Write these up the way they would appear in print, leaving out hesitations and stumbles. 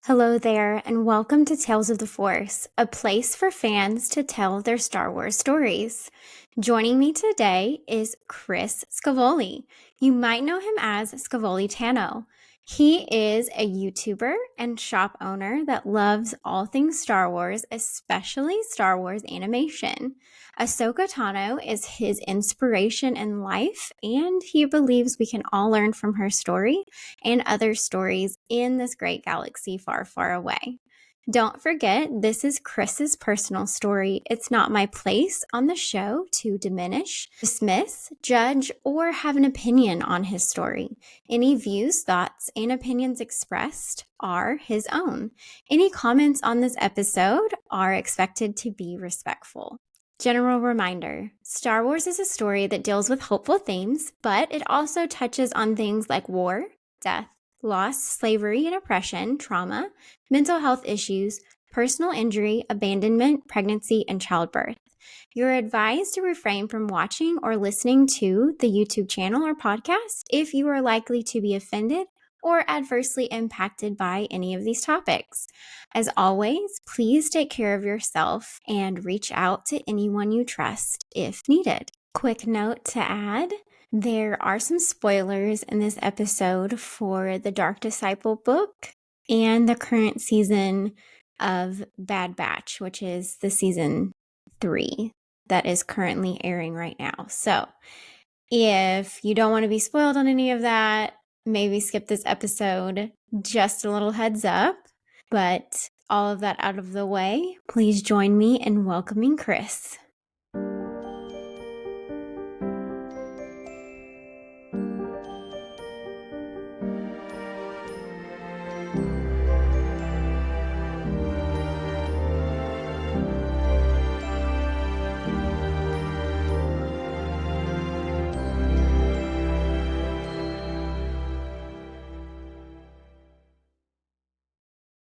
Hello there, and welcome to Tales of the Force, a place for fans to tell their Star Wars stories. Joining me today is Chris Scevoli. You might know him as Scevoli Tano. He is a YouTuber and shop owner that loves all things Star Wars, especially Star Wars animation. Ahsoka Tano is his inspiration in life, and he believes we can all learn from her story and other stories in this great galaxy far, far away. Don't forget, this is Chris's personal story. It's not my place on the show to diminish, dismiss, judge, or have an opinion on his story. Any views, thoughts, and opinions expressed are his own. Any comments on this episode are expected to be respectful. General reminder, Star Wars is a story that deals with hopeful themes, but it also touches on things like war, death, loss, slavery and oppression, trauma, mental health issues, personal injury, abandonment, pregnancy, and childbirth. You're advised to refrain from watching or listening to the YouTube channel or podcast if you are likely to be offended or adversely impacted by any of these topics. As always, please take care of yourself and reach out to anyone you trust if needed. Quick note to add, there are some spoilers in this episode for the Dark Disciple book and the current season of Bad Batch, which is the season 3 that is currently airing right now. So if you don't want to be spoiled on any of that, maybe skip this episode. Just a little heads up. But all of that out of the way, please join me in welcoming Chris.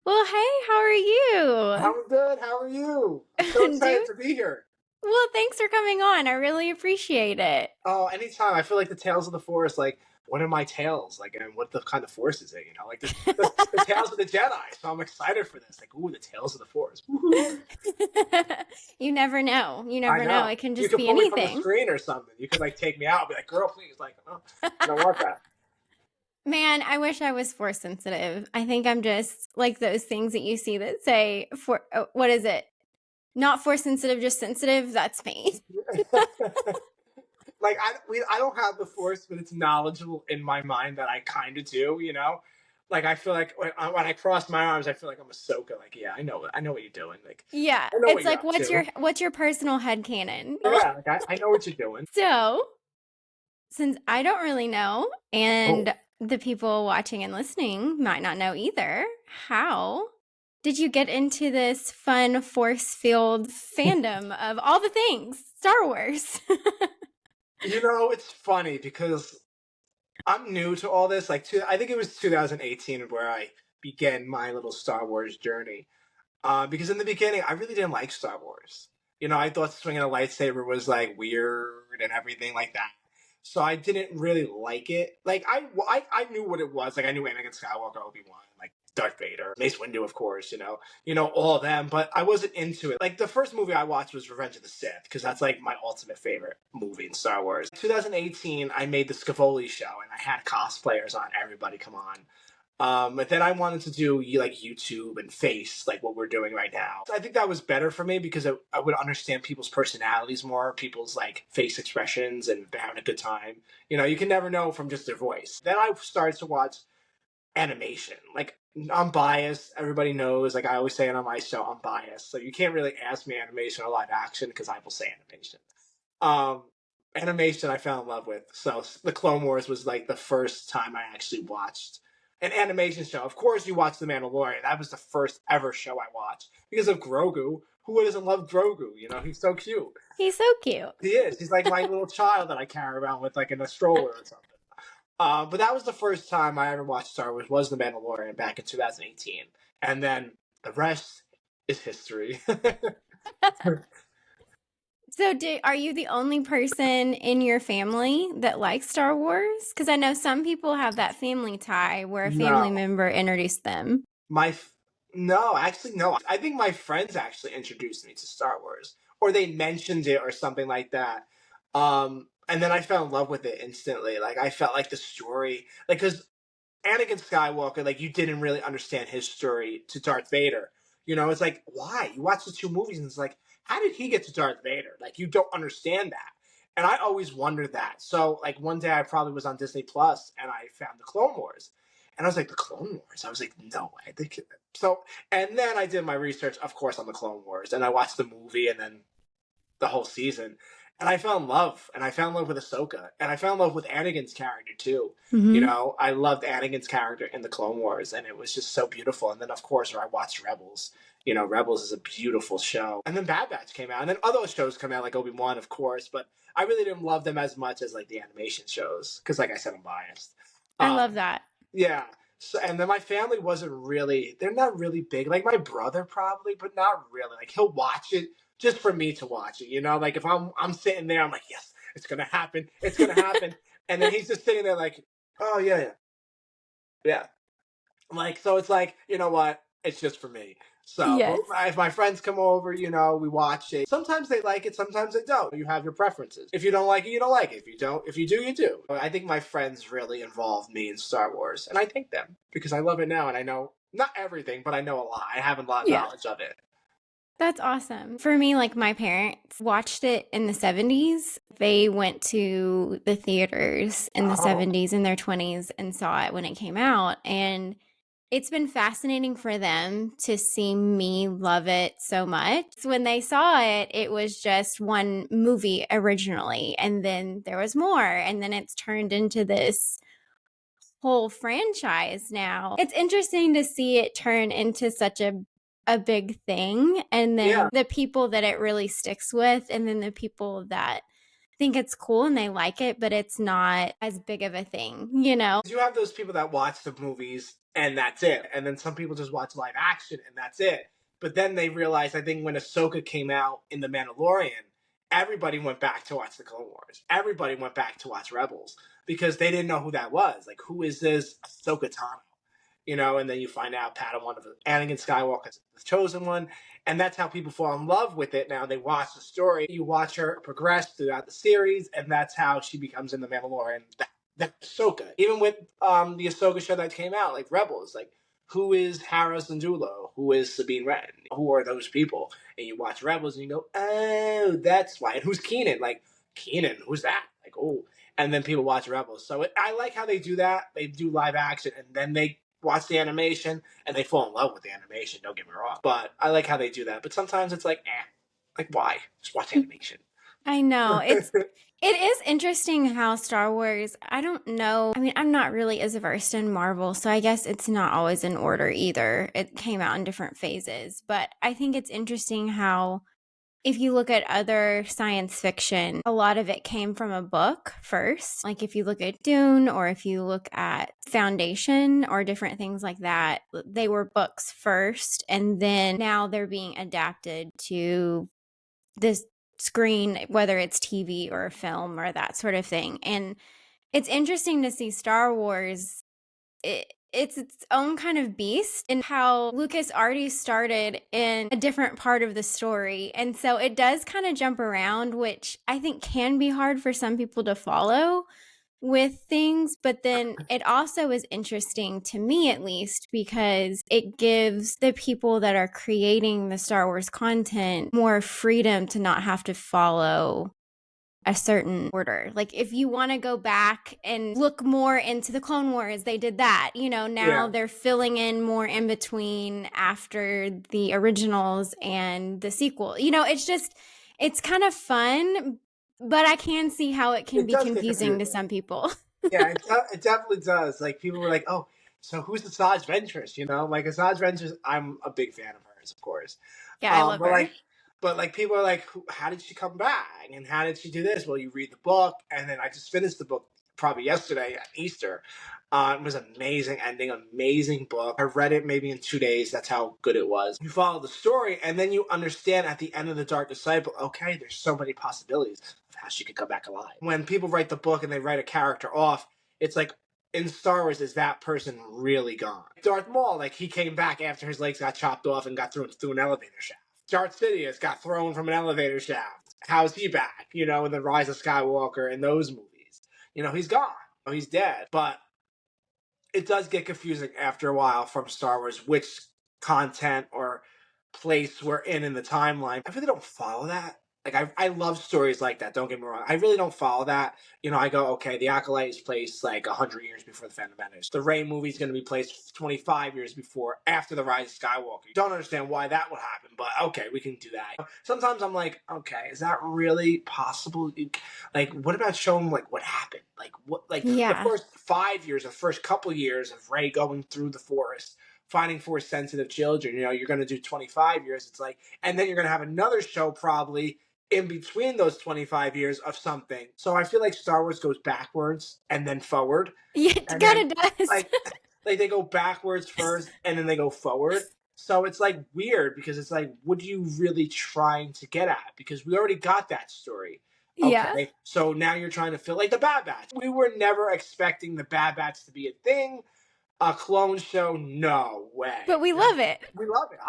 Well, hey, how are you? I'm good. How are you? I'm so excited to be here. Well, thanks for coming on. I really appreciate it. Oh, anytime. I feel like the Tales of the Force, like, what are my tales? Like, and what the kind of Force is it? You know, like the Tales of the Jedi. So I'm excited for this. Like, ooh, the Tales of the Force. Woo-hoo. You never know. You I never know. know. It can You just could be pull me from the anything. screen or something. You could, like, take me out and be like, girl, please. Like, oh, I don't want that. Man, I wish I was force sensitive. I think I'm just like those things that you see that say, for what is it? Not force sensitive, just sensitive. That's me. Like, I don't have the Force, but it's knowledgeable in my mind that I kind of do, you know? Like, I feel like when I cross my arms, I feel like I'm Ahsoka. Like, yeah, I know what you're doing. Like, Yeah. I know what It's you're like up to. what's your personal headcanon? Yeah, like I know what you're doing. So, since I don't really know, Oh, and the people watching and listening might not know either, how did you get into this fun force-filled fandom of all the things Star Wars? you know, it's funny because I'm new to all this. Like, I think it was 2018 where I began my little Star Wars journey. Because in the beginning, I really didn't like Star Wars. You know, I thought swinging a lightsaber was like weird and everything like that. So I didn't really like it. Like I knew what it was. Like I knew Anakin Skywalker, Obi Wan, like Darth Vader, Mace Windu, of course. You know all of them. But I wasn't into it. Like the first movie I watched was Revenge of the Sith because that's like my ultimate favorite movie in Star Wars. 2018, I made the Scevoli show and I had cosplayers on. Everybody, come on. But then I wanted to do like YouTube and face, like what we're doing right now. I think that was better for me because I would understand people's personalities more, people's like face expressions, and they're having a good time. You know, you can never know from just their voice. Then I started to watch animation. Like I'm biased. Everybody knows. Like I always say it on my show, I'm biased. So you can't really ask me animation or live action because I will say animation. Um, Animation I fell in love with. So the Clone Wars was like the first time I actually watched an animation show. Of course, you watch The Mandalorian. That was the first ever show I watched because of Grogu. Who doesn't love Grogu? You know, he's so cute. He's so cute. He is. He's like my little child that I carry around with, like in a stroller or something. But that was the first time I ever watched Star Wars. Was The Mandalorian back in 2018, and then the rest is history. So, are you the only person in your family that likes Star Wars? Because I know some people have that family tie where a family No, member introduced them. my No, actually, no. I think my friends actually introduced me to Star Wars, or they mentioned it, or something like that. And then I fell in love with it instantly. Like I felt like the story, like because Anakin Skywalker, like you didn't really understand his story to Darth Vader. You know, it's like why you watch the two movies and it's like how did he get to Darth Vader? Like you don't understand that. And I always wondered that. So like one day I probably was on Disney Plus and I found the Clone Wars. And I was like, the Clone Wars? I was like, no way. So, and then I did my research, of course, on the Clone Wars. And I watched the movie and then the whole season. And I fell in love. And I fell in love with Ahsoka. And I fell in love with Anakin's character, too. You Mm-hmm. know, I loved Anakin's character in the Clone Wars. And it was just so beautiful. And then, of course, I watched Rebels. You know, Rebels is a beautiful show. And then Bad Batch came out. And then other shows come out, like Obi-Wan, of course. But I really didn't love them as much as, like, the animation shows. Because, like I said, I'm biased. I Um, love that. yeah. So, and then my family wasn't really, they're not really big. Like my brother probably, but not really. Like he'll watch it just for me to watch it, you know? Like if I'm sitting there, I'm like, yes, it's going to happen. It's going to happen. And then he's just sitting there like, oh yeah, yeah, yeah. Like, so it's like, you know what? It's just for me. So, Yes. but if my friends come over, you know, we watch it. Sometimes they like it, sometimes they don't. You have your preferences. If you don't like it, you don't like it. If you don't, if you do, you do. I think my friends really involved me in Star Wars, and I thank them because I love it now, and I know not everything, but I know a lot. I have a lot of Yeah. knowledge of it. That's awesome. For me, like my parents watched it in the 70s. They went to the theaters in the Oh, 70s in their 20s and saw it when it came out. And it's been fascinating for them to see me love it so much. When they saw it, it was just one movie originally, and then there was more, and then it's turned into this whole franchise now. It's interesting to see it turn into such a big thing, and yeah. then the people that it really sticks with, and then the people that think it's cool and they like it, but it's not as big of a thing, you know? You have those people that watch the movies and that's it. And then some people just watch live action and that's it. But then they realized, I think when Ahsoka came out in The Mandalorian, everybody went back to watch the Clone Wars. Everybody went back to watch Rebels because they didn't know who that was. Like, who is this Ahsoka Tano? You know, and then you find out Padawan of Anakin Skywalker's the chosen one, and that's how people fall in love with it. Now they watch the story, you watch her progress throughout the series, and that's how she becomes in the Mandalorian. That's Ahsoka. Even with the Ahsoka show that came out, like Rebels, like who is Hera Syndulla? Who is Sabine Wren? Who are those people? And you watch Rebels and you go, oh, that's why. And who's Keenan? Like Keenan, who's that? Like oh, and then people watch Rebels. So I like how they do that. They do live action, and then they watch the animation and they fall in love with the animation. Don't get me wrong, but I like how they do that. But sometimes it's like, like why? Just watch animation. I know. It is interesting how Star Wars, I don't know. I mean, I'm not really as versed in Marvel, so I guess it's not always in order either. It came out in different phases, but I think it's interesting how if you look at other science fiction, a lot of it came from a book first. Like if you look at Dune or if you look at Foundation or different things like that, they were books first and then now they're being adapted to this screen, whether it's TV or a film or that sort of thing. And it's interesting to see Star Wars. It's its own kind of beast and how Lucas already started in a different part of the story. And so it does kind of jump around, which I think can be hard for some people to follow with things, but then it also is interesting to me at least because it gives the people that are creating the Star Wars content more freedom to not have to follow a certain order. Like if you want to go back and look more into the Clone Wars, they did that. You know, now Yeah, they're filling in more in between after the originals and the sequel. You know, it's kind of fun, but I can see how it can it be does get confusing to confusing. some people. Yeah, it definitely does. Like people were like, "Oh, so who's Asajj Ventress?" You know, like Asajj Ventress. I'm a big fan of hers, of course. Yeah, I love But her. like people are like, "How did she come back? And how did she do this?" Well, you read the book, and then I just finished the book probably yesterday at Easter. It was an amazing ending, amazing book. I read it maybe in 2 days. That's how good it was. You follow the story, and then you understand at the end of the Dark Disciple. Okay, there's so many possibilities of how she could come back alive. When people write the book and they write a character off, it's like in Star Wars is that person really gone? Darth Maul, like he came back after his legs got chopped off and got thrown through an elevator shaft. Darth Sidious got thrown from an elevator shaft. How's he back? You know, in the Rise of Skywalker and those movies. You know, he's gone. He's dead. But it does get confusing after a while from Star Wars which content or place we're in the timeline. I really don't follow that. Like I love stories like that. Don't get me wrong. I really don't follow that. You know, I go, okay, the Acolyte is placed like 100 years before the Phantom Menace. The Rey movie is going to be placed 25 years before after the Rise of Skywalker. Don't understand why that would happen, but okay, we can do that. Sometimes I'm like, okay, is that really possible? Like, what about showing like what happened? Like what? Like the Yeah. first 5 years, the first couple years of Rey going through the forest finding force sensitive children. You know, you're going to do 25 years. It's like, and then you're going to have another show probably in between those 25 years of something. So I feel like Star Wars goes backwards and then forward. Yeah, it And then kind of does. like, like they go backwards first and then they go forward. So it's like weird because it's like, what are you really trying to get at? Because we already got that story. Yeah. Okay, so now you're trying to fill like the Bad Batch. We were never expecting the Bad Batch to be a thing. A clone show? No way. But we love it. We love it.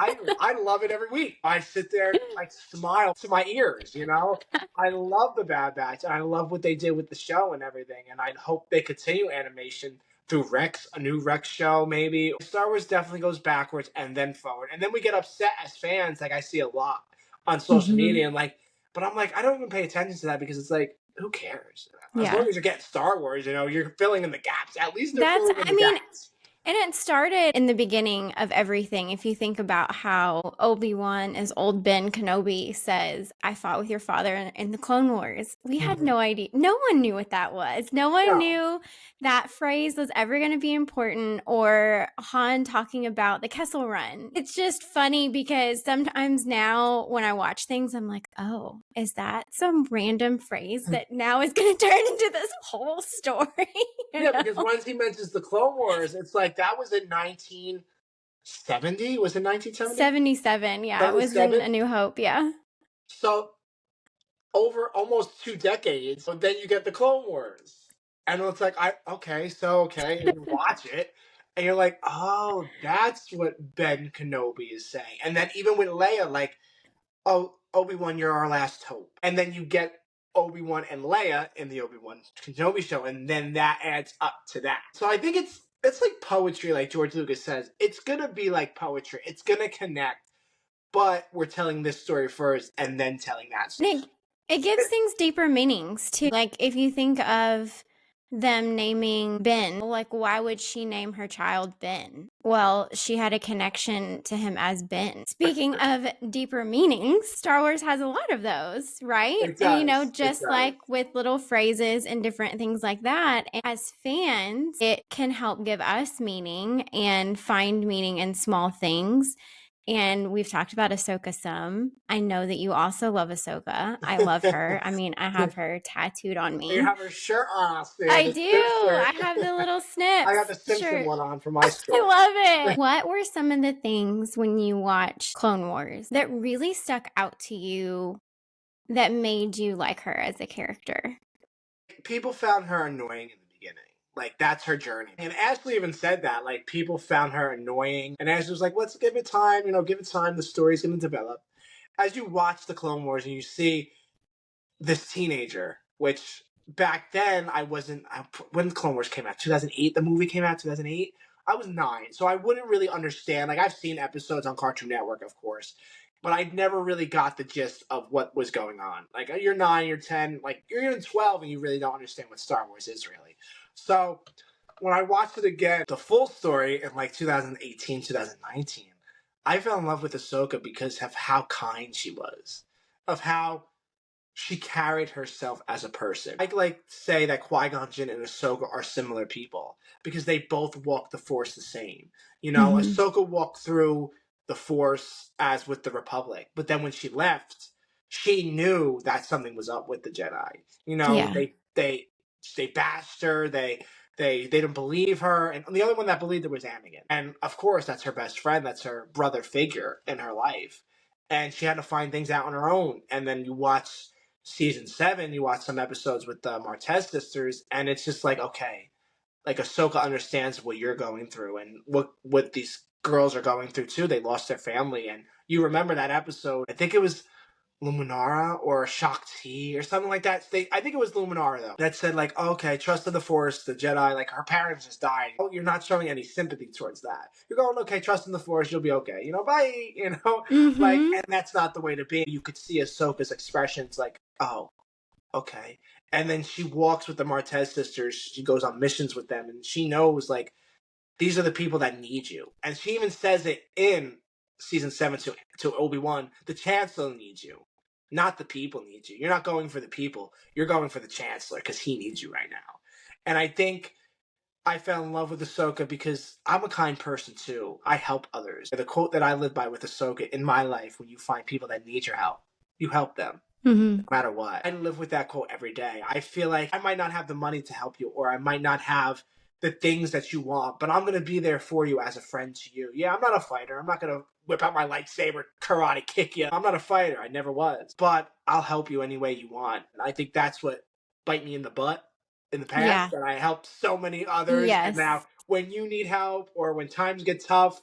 I love it every week. I sit there, I smile to my ears, you know? I love the Bad Batch, and I love what they did with the show and everything, and I hope they continue animation through Rex, a new Rex show, maybe. Star Wars definitely goes backwards and then forward. And then we get upset as fans, like I see a lot on social media, and like, but I'm like, I don't even pay attention to that because it's like, who cares? As long Yeah. as you're getting Star Wars, you know, you're filling in the gaps. At least they're That's, filling in I the mean, gaps. and it started in the beginning of everything. If you think about how Obi-Wan, as old Ben Kenobi, says, I fought with your father in the Clone Wars. We had no idea. No one knew what that was. No one No. knew that phrase was ever going to be important, or Han talking about the Kessel Run. It's just funny because sometimes now when I watch things, I'm like, oh, is that some random phrase that now is going to turn into this whole story? Yeah, because once he mentions the Clone Wars, it's like that was in 1970. Was it 1970? 77. Yeah, it was in 77. A New Hope. Yeah. So over almost 2 decades, but then you get the Clone Wars. And it's like, okay, and you watch it, and you're like, oh, that's what Ben Kenobi is saying. And then even with Leia, like, oh, Obi-Wan, you're our last hope. And then you get Obi-Wan and Leia in the Obi-Wan Kenobi show, and then that adds up to that. So I think it's like poetry, like George Lucas says. It's gonna be like poetry. It's gonna connect, but we're telling this story first and then telling that story. And it gives things deeper meanings too. Like if you think of them naming Ben, like why would she name her child Ben? Well, she had a connection to him as Ben. Speaking of deeper meanings, Star Wars has a lot of those, right? It And, you know, does. It just does. like with little phrases and different things like that, as fans, it can help give us meaning and find meaning in small things. And we've talked about Ahsoka some. I know that you also love Ahsoka. I love her. I mean, I have her tattooed on You me. have her shirt on, Sarah, I the do. sister. I have the little I snips got the Simpson shirt. one on for my I store. love it. What were some of the things when you watched Clone Wars that really stuck out to you that made you like her as a character? People found her annoying in the beginning. Like, that's her journey. And Ashley even said that. Like, people found her annoying. And Ashley was like, let's give it time. You know, give it time. The story's going to develop. As you watch the Clone Wars and you see this teenager, which back then when the Clone Wars came out, 2008, the movie came out, 2008. I was 9, so I wouldn't really understand. Like, I've seen episodes on Cartoon Network, of course, but I never really got the gist of what was going on. Like, you're 9, you're 10, like, you're even 12, and you really don't understand what Star Wars is, really. So, when I watched it again, the full story in, like, 2018, 2019, I fell in love with Ahsoka because of how kind she was, of how she carried herself as a person. I like say that Qui-Gon Jinn and Ahsoka are similar people because they both walk the Force the same. You know, Ahsoka walked through the Force as with the Republic, but then when she left, she knew that something was up with the Jedi. You know, Yeah. they bashed her. They didn't believe her, and the only one that believed her was Anakin. And of course, that's her best friend. That's her brother figure in her life, and she had to find things out on her own. And then you watch season 7, you watch some episodes with the Martez sisters, and it's just like, okay, like Ahsoka understands what you're going through and what these girls are going through too. They lost their family, and you remember that episode. I think it was Luminara or Shakti or something like that. I think it was Luminara though, that said like, okay, trust in the Force, the Jedi, like her parents just died. Oh, you're not showing any sympathy towards that. You're going, okay, trust in the Force, you'll be okay. Bye. Like, Mm-hmm. and that's not the way to be. You could see Ahsoka's expressions like, oh, okay. And then she walks with the Martez sisters. She goes on missions with them, and she knows like these are the people that need you. And she even says it in season 7 to Obi-Wan, the Chancellor needs you. Not the people need you. You're not going for the people. You're going for the Chancellor because he needs you right now. And I think I fell in love with Ahsoka because I'm a kind person too. I help others. The quote that I live by with Ahsoka in my life: when you find people that need your help, you help them Mm-hmm. no matter what. I live with that quote every day. I feel like I might not have the money to help you, or I might not have the things that you want, but I'm going to be there for you as a friend to you. Yeah, I'm not a fighter. I'm not going to whip out my lightsaber, karate kick you. I'm not a fighter. I never was. But I'll help you any way you want. And I think that's what bite me in the butt in the Yeah. past, that I helped so many others. And Yes. now when you need help or when times get tough,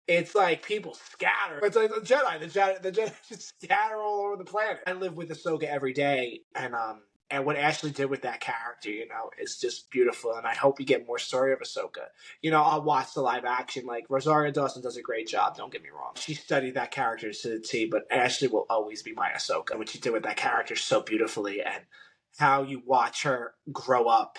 it's like people scatter. It's like the Jedi just scatter all over the planet. I live with Ahsoka every day, and what Ashley did with that character, is just beautiful. And I hope we get more story of Ahsoka. I'll watch the live action. Like Rosario Dawson does a great job. Don't get me wrong; she studied that character to the T. But Ashley will always be my Ahsoka. And what she did with that character so beautifully, and how you watch her grow up.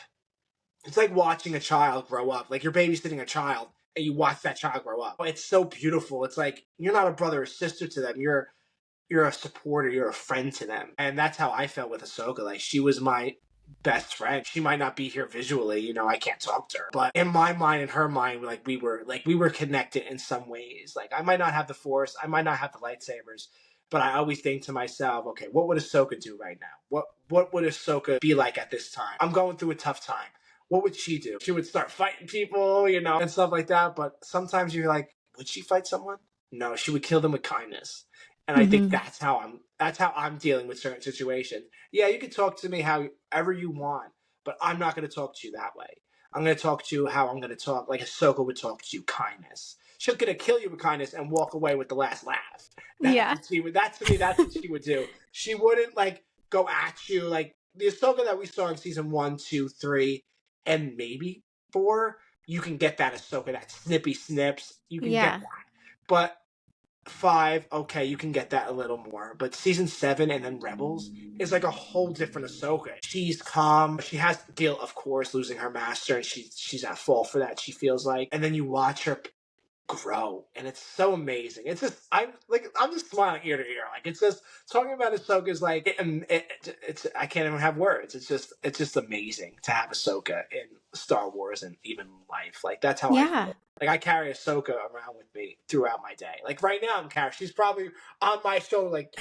It's like watching a child grow up. Like you're babysitting a child and you watch that child grow up. It's so beautiful. It's like you're not a brother or sister to them. You're a supporter. You're a friend to them. And that's how I felt with Ahsoka. Like she was my best friend. She might not be here visually. I can't talk to her, but in my mind and her mind, we were connected in some ways. Like I might not have the Force. I might not have the lightsabers. But I always think to myself, okay, what would Ahsoka do right now? What would Ahsoka be like at this time? I'm going through a tough time. What would she do? She would start fighting people, and stuff like that. But sometimes you're like, would she fight someone? No, she would kill them with kindness. And I think Mm-hmm. that's how I'm dealing with certain situations. Yeah, you can talk to me however you want, but I'm not going to talk to you that way. I'm going to talk to you how I'm going to talk, like Ahsoka would talk to you, kindness. She's going to kill you with kindness and walk away with the last laugh. That's Yeah. what she would. That to me, that's what she would do. She wouldn't like go at you like the Ahsoka that we saw in season 1, 2, 3, and maybe 4. You can get that Ahsoka, that snippy snips. You can get Yeah. that, but 5, okay, you can get that a little more. But season 7 and then Rebels is like a whole different Ahsoka. She's calm. She has to deal, of course, losing her master, and she's at fault for that. She feels like, and then you watch her grow, and it's so amazing. It's just I'm just smiling ear to ear. Like it's just talking about Ahsoka is like it's I can't even have words. It's just amazing to have Ahsoka in Star Wars and even life. Like that's how I Yeah. feel. Like I carry Ahsoka around with me throughout my day. Like right now I'm carrying. She's probably on my shoulder. Like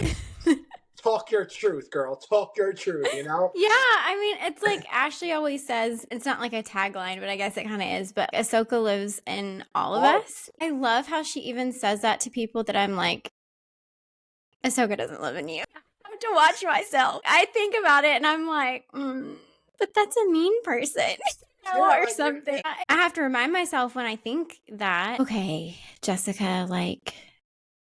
talk your truth, girl. Talk your truth. Yeah, I mean, it's like Ashley always says, it's not like a tagline, but I guess it kind of is. But Ahsoka lives in all of All us. I love how she even says that to people that I'm like, Ahsoka doesn't live in you. I have to watch myself. I think about it and I'm like, but that's a mean person. yeah, Or like you're something. I have to remind myself when I think that, okay, Jessica, like,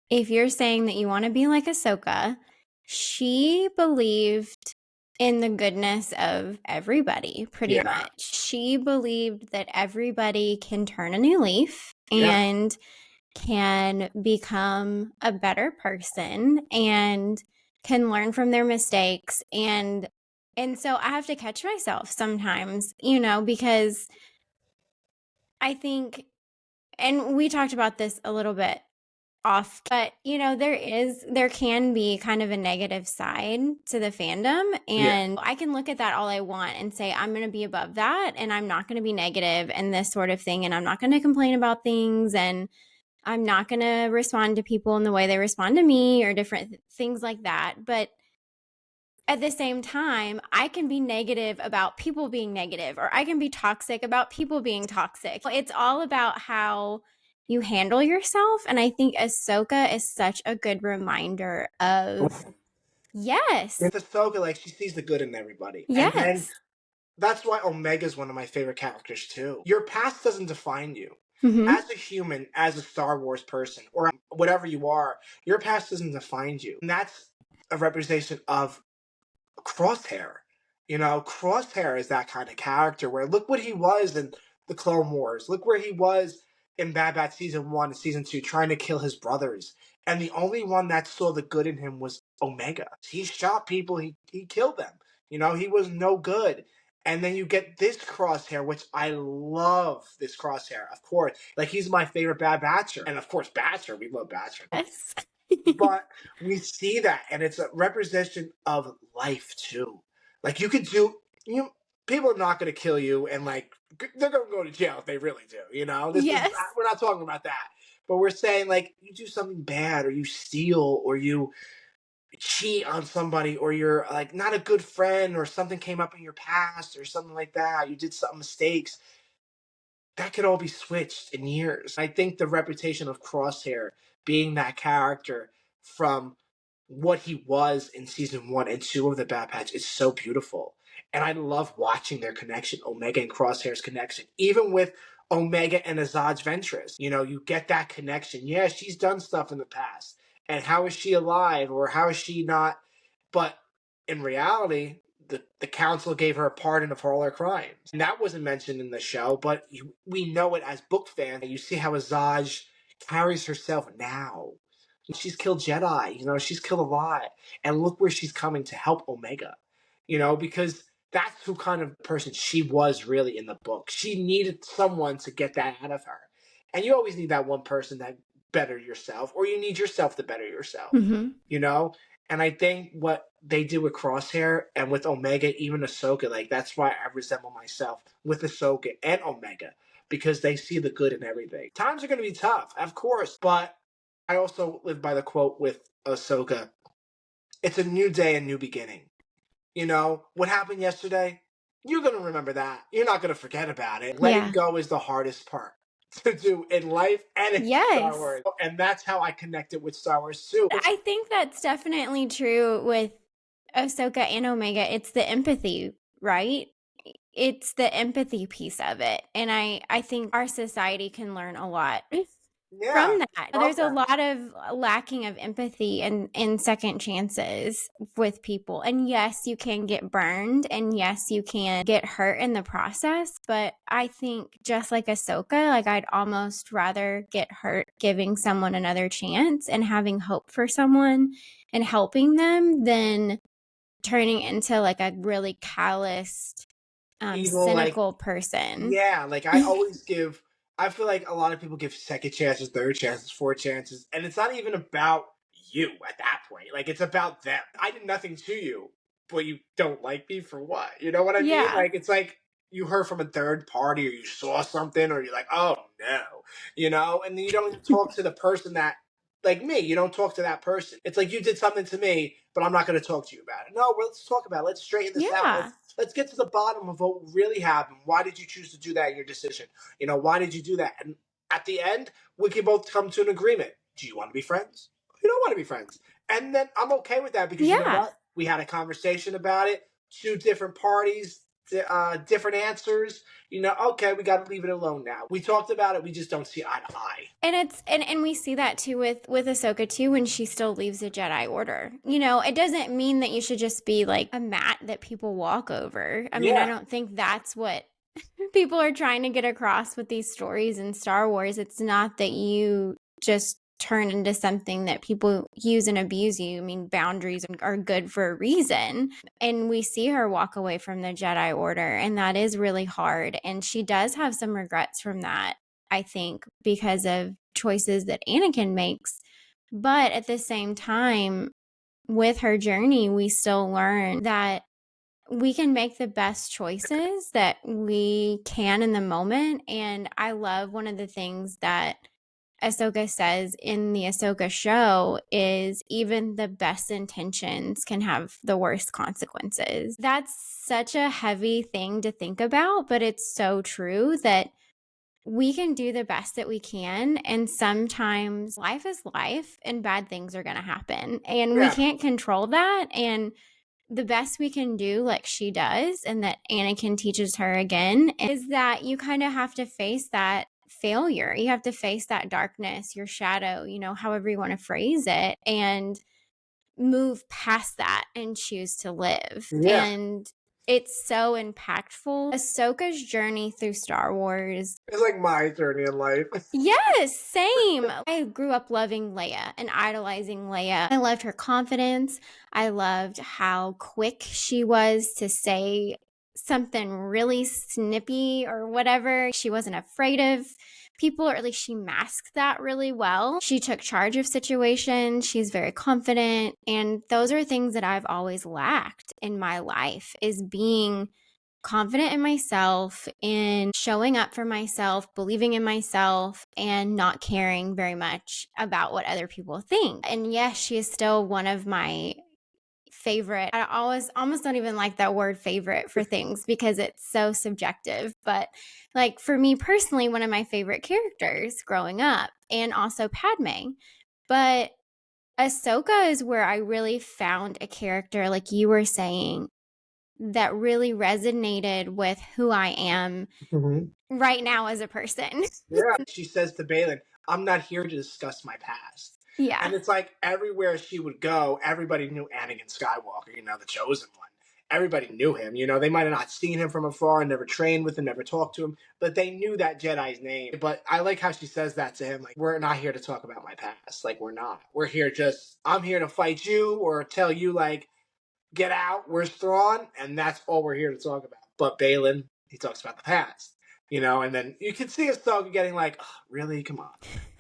if you're saying that you want to be like Ahsoka, she believed in the goodness of everybody, pretty yeah, much. She believed that everybody can turn a new leaf yeah. and can become a better person and can learn from their mistakes and so I have to catch myself sometimes, because I think, and we talked about this a little bit off, but there can be kind of a negative side to the fandom, Yeah. and I can look at that all I want and say I'm going to be above that and I'm not going to be negative and this sort of thing, and I'm not going to complain about things, and I'm not going to respond to people in the way they respond to me or different things like that. But at the same time, I can be negative about people being negative, or I can be toxic about people being toxic. It's all about how you handle yourself. And I think Ahsoka is such a good reminder of, yes, It's Ahsoka, like she sees the good in everybody, and then yes, That's why Omega is one of my favorite characters too. Your past doesn't define you. Mm-hmm. As a human, as a Star Wars person, or whatever you are, your past doesn't define you. And that's a representation of Crosshair. Crosshair is that kind of character where look what he was in the Clone Wars. Look where he was in Bad Batch season 1 and season 2 trying to kill his brothers. And the only one that saw the good in him was Omega. He shot people, he killed them. He was no good. And then you get this Crosshair, which I love this Crosshair, of course. Like, he's my favorite Bad Batcher. And of course, Batcher, we love Batcher. Yes. But we see that, and it's a representation of life too. Like, you could do you. People are not going to kill you, and like they're going to go to jail if they really do. This is Yes. we're not talking about that, but we're saying like you do something bad, or you steal, or you cheat on somebody, or you're like not a good friend, or something came up in your past, or something like that. You did some mistakes that could all be switched in years. I think the reputation of Crosshair being that character from what he was in season 1 and 2 of the Bad Batch is so beautiful. And I love watching their connection, Omega and Crosshair's connection, even with Omega and Azad's Ventress. You get that connection. Yeah, she's done stuff in the past. And how is she alive, or how is she not? But in reality, the council gave her a pardon of all her crimes. And that wasn't mentioned in the show, but we know it as book fans. You see how Azaj carries herself now. She's killed Jedi, she's killed a lot. And look where she's coming to help Omega, because that's who kind of person she was really in the book. She needed someone to get that out of her. And you always need that one person that better yourself, or you need yourself to better yourself, Mm-hmm. you know? And I think what they did with Crosshair and with Omega, even Ahsoka, like that's why I resemble myself with Ahsoka and Omega, because they see the good in everything. Times are going to be tough, of course, but I also live by the quote with Ahsoka. It's a new day, a new beginning. What happened yesterday? You're going to remember that. You're not going to forget about it. Letting Yeah. go is the hardest part to do in life and in Star Yes. Wars. And that's how I connected with Star Wars too. I think that's definitely true with Ahsoka and Omega. It's the empathy, right? It's the empathy piece of it. And I think our society can learn a lot Yeah. from that. There's a lot of lacking of empathy and second chances with people. And yes, you can get burned, and yes, you can get hurt in the process. But I think just like Ahsoka, like I'd almost rather get hurt giving someone another chance and having hope for someone and helping them than turning into like a really calloused, Evil, cynical person. yeah, like I feel like a lot of people give second chances, third chances, fourth chances, and it's not even about you at that point. Like, it's about them. I did nothing to you, but you don't like me for what? You know what I mean? Yeah. Like, it's like you heard from a third party, or you saw something, or you're like, oh no, and then you don't even talk to the person that, like me, you don't talk to that person. It's like you did something to me, but I'm not going to talk to you about it. No, let's talk about it. Let's straighten this out. Yeah. Let's get to the bottom of what really happened. Why did you choose to do that in your decision? Why did you do that? And at the end, we can both come to an agreement. Do you want to be friends? You don't want to be friends. And then I'm okay with that, because you know Yeah. what? We had a conversation about it. Two different parties, different answers. Okay, we got to leave it alone now. We talked about it. We just don't see eye to eye. And it's and we see that too with Ahsoka too, when she still leaves the Jedi Order. It doesn't mean that you should just be like a mat that people walk over. I mean, I don't think that's what people are trying to get across with these stories in Star Wars. It's not that you just turn into something that people use and abuse you. I mean, boundaries are good for a reason. And we see her walk away from the Jedi Order, and that is really hard. And she does have some regrets from that, I think, because of choices that Anakin makes. But at the same time, with her journey, we still learn that we can make the best choices that we can in the moment. And I love one of the things that Ahsoka says in the Ahsoka show is even the best intentions can have the worst consequences. That's such a heavy thing to think about, but it's so true that we can do the best that we can. And sometimes life is life and bad things are going to happen. And we can't control that. And the best we can do, like she does, and that Anakin teaches her again, is that you kind of have to face that failure. You have to face that darkness, your shadow, however you want to phrase it, and move past that and choose to live. Yeah. And it's so impactful. Ahsoka's journey through Star Wars. It's like my journey in life. Yes, same. I grew up loving Leia and idolizing Leia. I loved her confidence. I loved how quick she was to say something really snippy or whatever. She wasn't afraid of people, or at least she masked that really well. She took charge of situations. She's very confident. And those are things that I've always lacked in my life, is being confident in myself, in showing up for myself, believing in myself, and not caring very much about what other people think. And yes, she is still one of my favorite. I almost don't even like that word favorite for things because it's so subjective. But like for me personally, one of my favorite characters growing up, and also Padme. But Ahsoka is where I really found a character, like you were saying, that really resonated with who I am right now as a person. Yeah. She says to Balin, I'm not here to discuss my past. Yeah. And it's like everywhere she would go, everybody knew Anakin Skywalker, the chosen one. Everybody knew him. They might have not seen him from afar and never trained with him, never talked to him, but they knew that Jedi's name. But I like how she says that to him. Like, we're not here to talk about my past. Like, we're not. We're here I'm here to fight you or tell you, like, get out, we're Thrawn, and that's all we're here to talk about. But Balin, he talks about the past, and then you can see Ahsoka getting like, oh, really? Come on.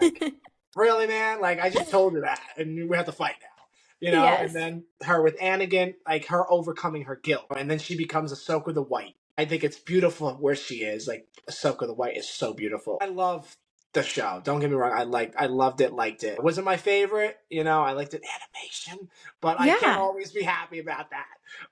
Like, really, man? Like, I just told you that, and we have to fight now. And Yes. then her with Anakin, like her overcoming her guilt. And then she becomes Ahsoka the White. I think it's beautiful where she is. Like, Ahsoka the White is so beautiful. I love the show. Don't get me wrong. I loved it, liked it. It wasn't my favorite, I liked it animation, but I can't Yeah. always be happy about that.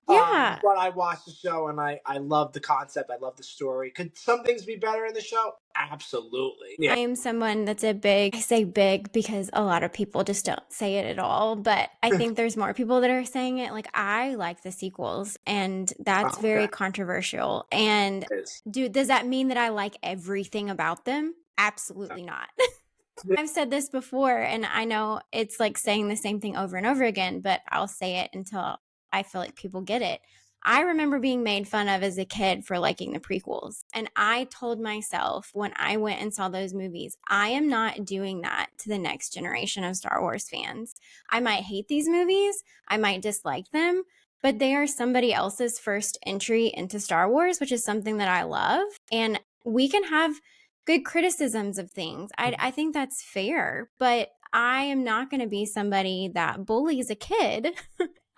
Yeah. But I watched the show and I love the concept. I love the story. Could some things be better in the show? Absolutely. Yeah. I am someone that's I say big because a lot of people just don't say it at all, but I think there's more people that are saying it. Like, I like the sequels, and that's Oh, very okay. controversial. And does that mean that I like everything about them? Absolutely not. I've said this before, and I know it's like saying the same thing over and over again, but I'll say it until I feel like people get it. I remember being made fun of as a kid for liking the prequels. And I told myself when I went and saw those movies, I am not doing that to the next generation of Star Wars fans. I might hate these movies, I might dislike them, but they are somebody else's first entry into Star Wars, which is something that I love. And we can have good criticisms of things. I think that's fair, but I am not going to be somebody that bullies a kid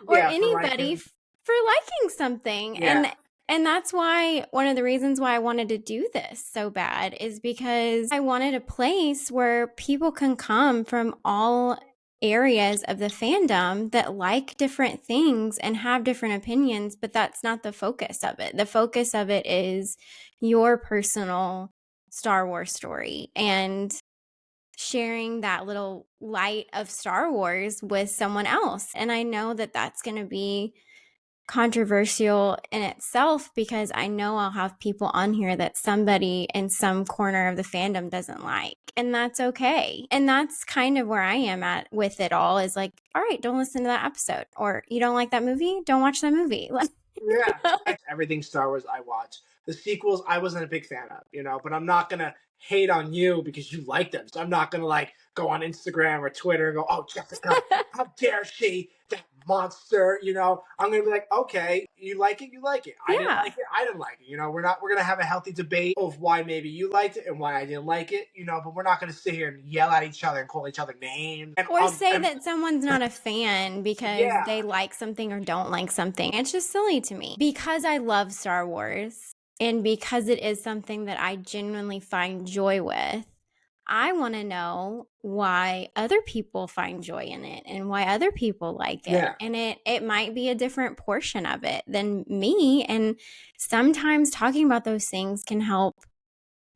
or Yeah, for anybody liking. for liking something. Yeah. And that's why one of the reasons why I wanted to do this so bad is because I wanted a place where people can come from all areas of the fandom that like different things and have different opinions, but that's not the focus of it. The focus of it is your personal Star Wars story and sharing that little light of Star Wars with someone else. And I know that that's going to be controversial in itself because I know I'll have people on here that somebody in some corner of the fandom doesn't like. And that's okay. And that's kind of where I am at with it all, is like, all right, don't listen to that episode. Or you don't like that movie? Don't watch that movie. Yeah. Everything Star Wars I watch. The sequels I wasn't a big fan of, but I'm not gonna hate on you because you like them. So I'm not gonna like go on Instagram or Twitter and go, oh, Jessica, how dare she, that monster, I'm gonna be like, okay, you like it, you like it. I didn't Yeah. like it, I didn't like it. We're gonna have a healthy debate of why maybe you liked it and why I didn't like it, but we're not gonna sit here and yell at each other and call each other names. Or say that someone's not a fan because yeah. they like something or don't like something. It's just silly to me. Because I love Star Wars and because it is something that I genuinely find joy with, I want to know why other people find joy in it and why other people like it. Yeah. And it might be a different portion of it than me. And sometimes talking about those things can help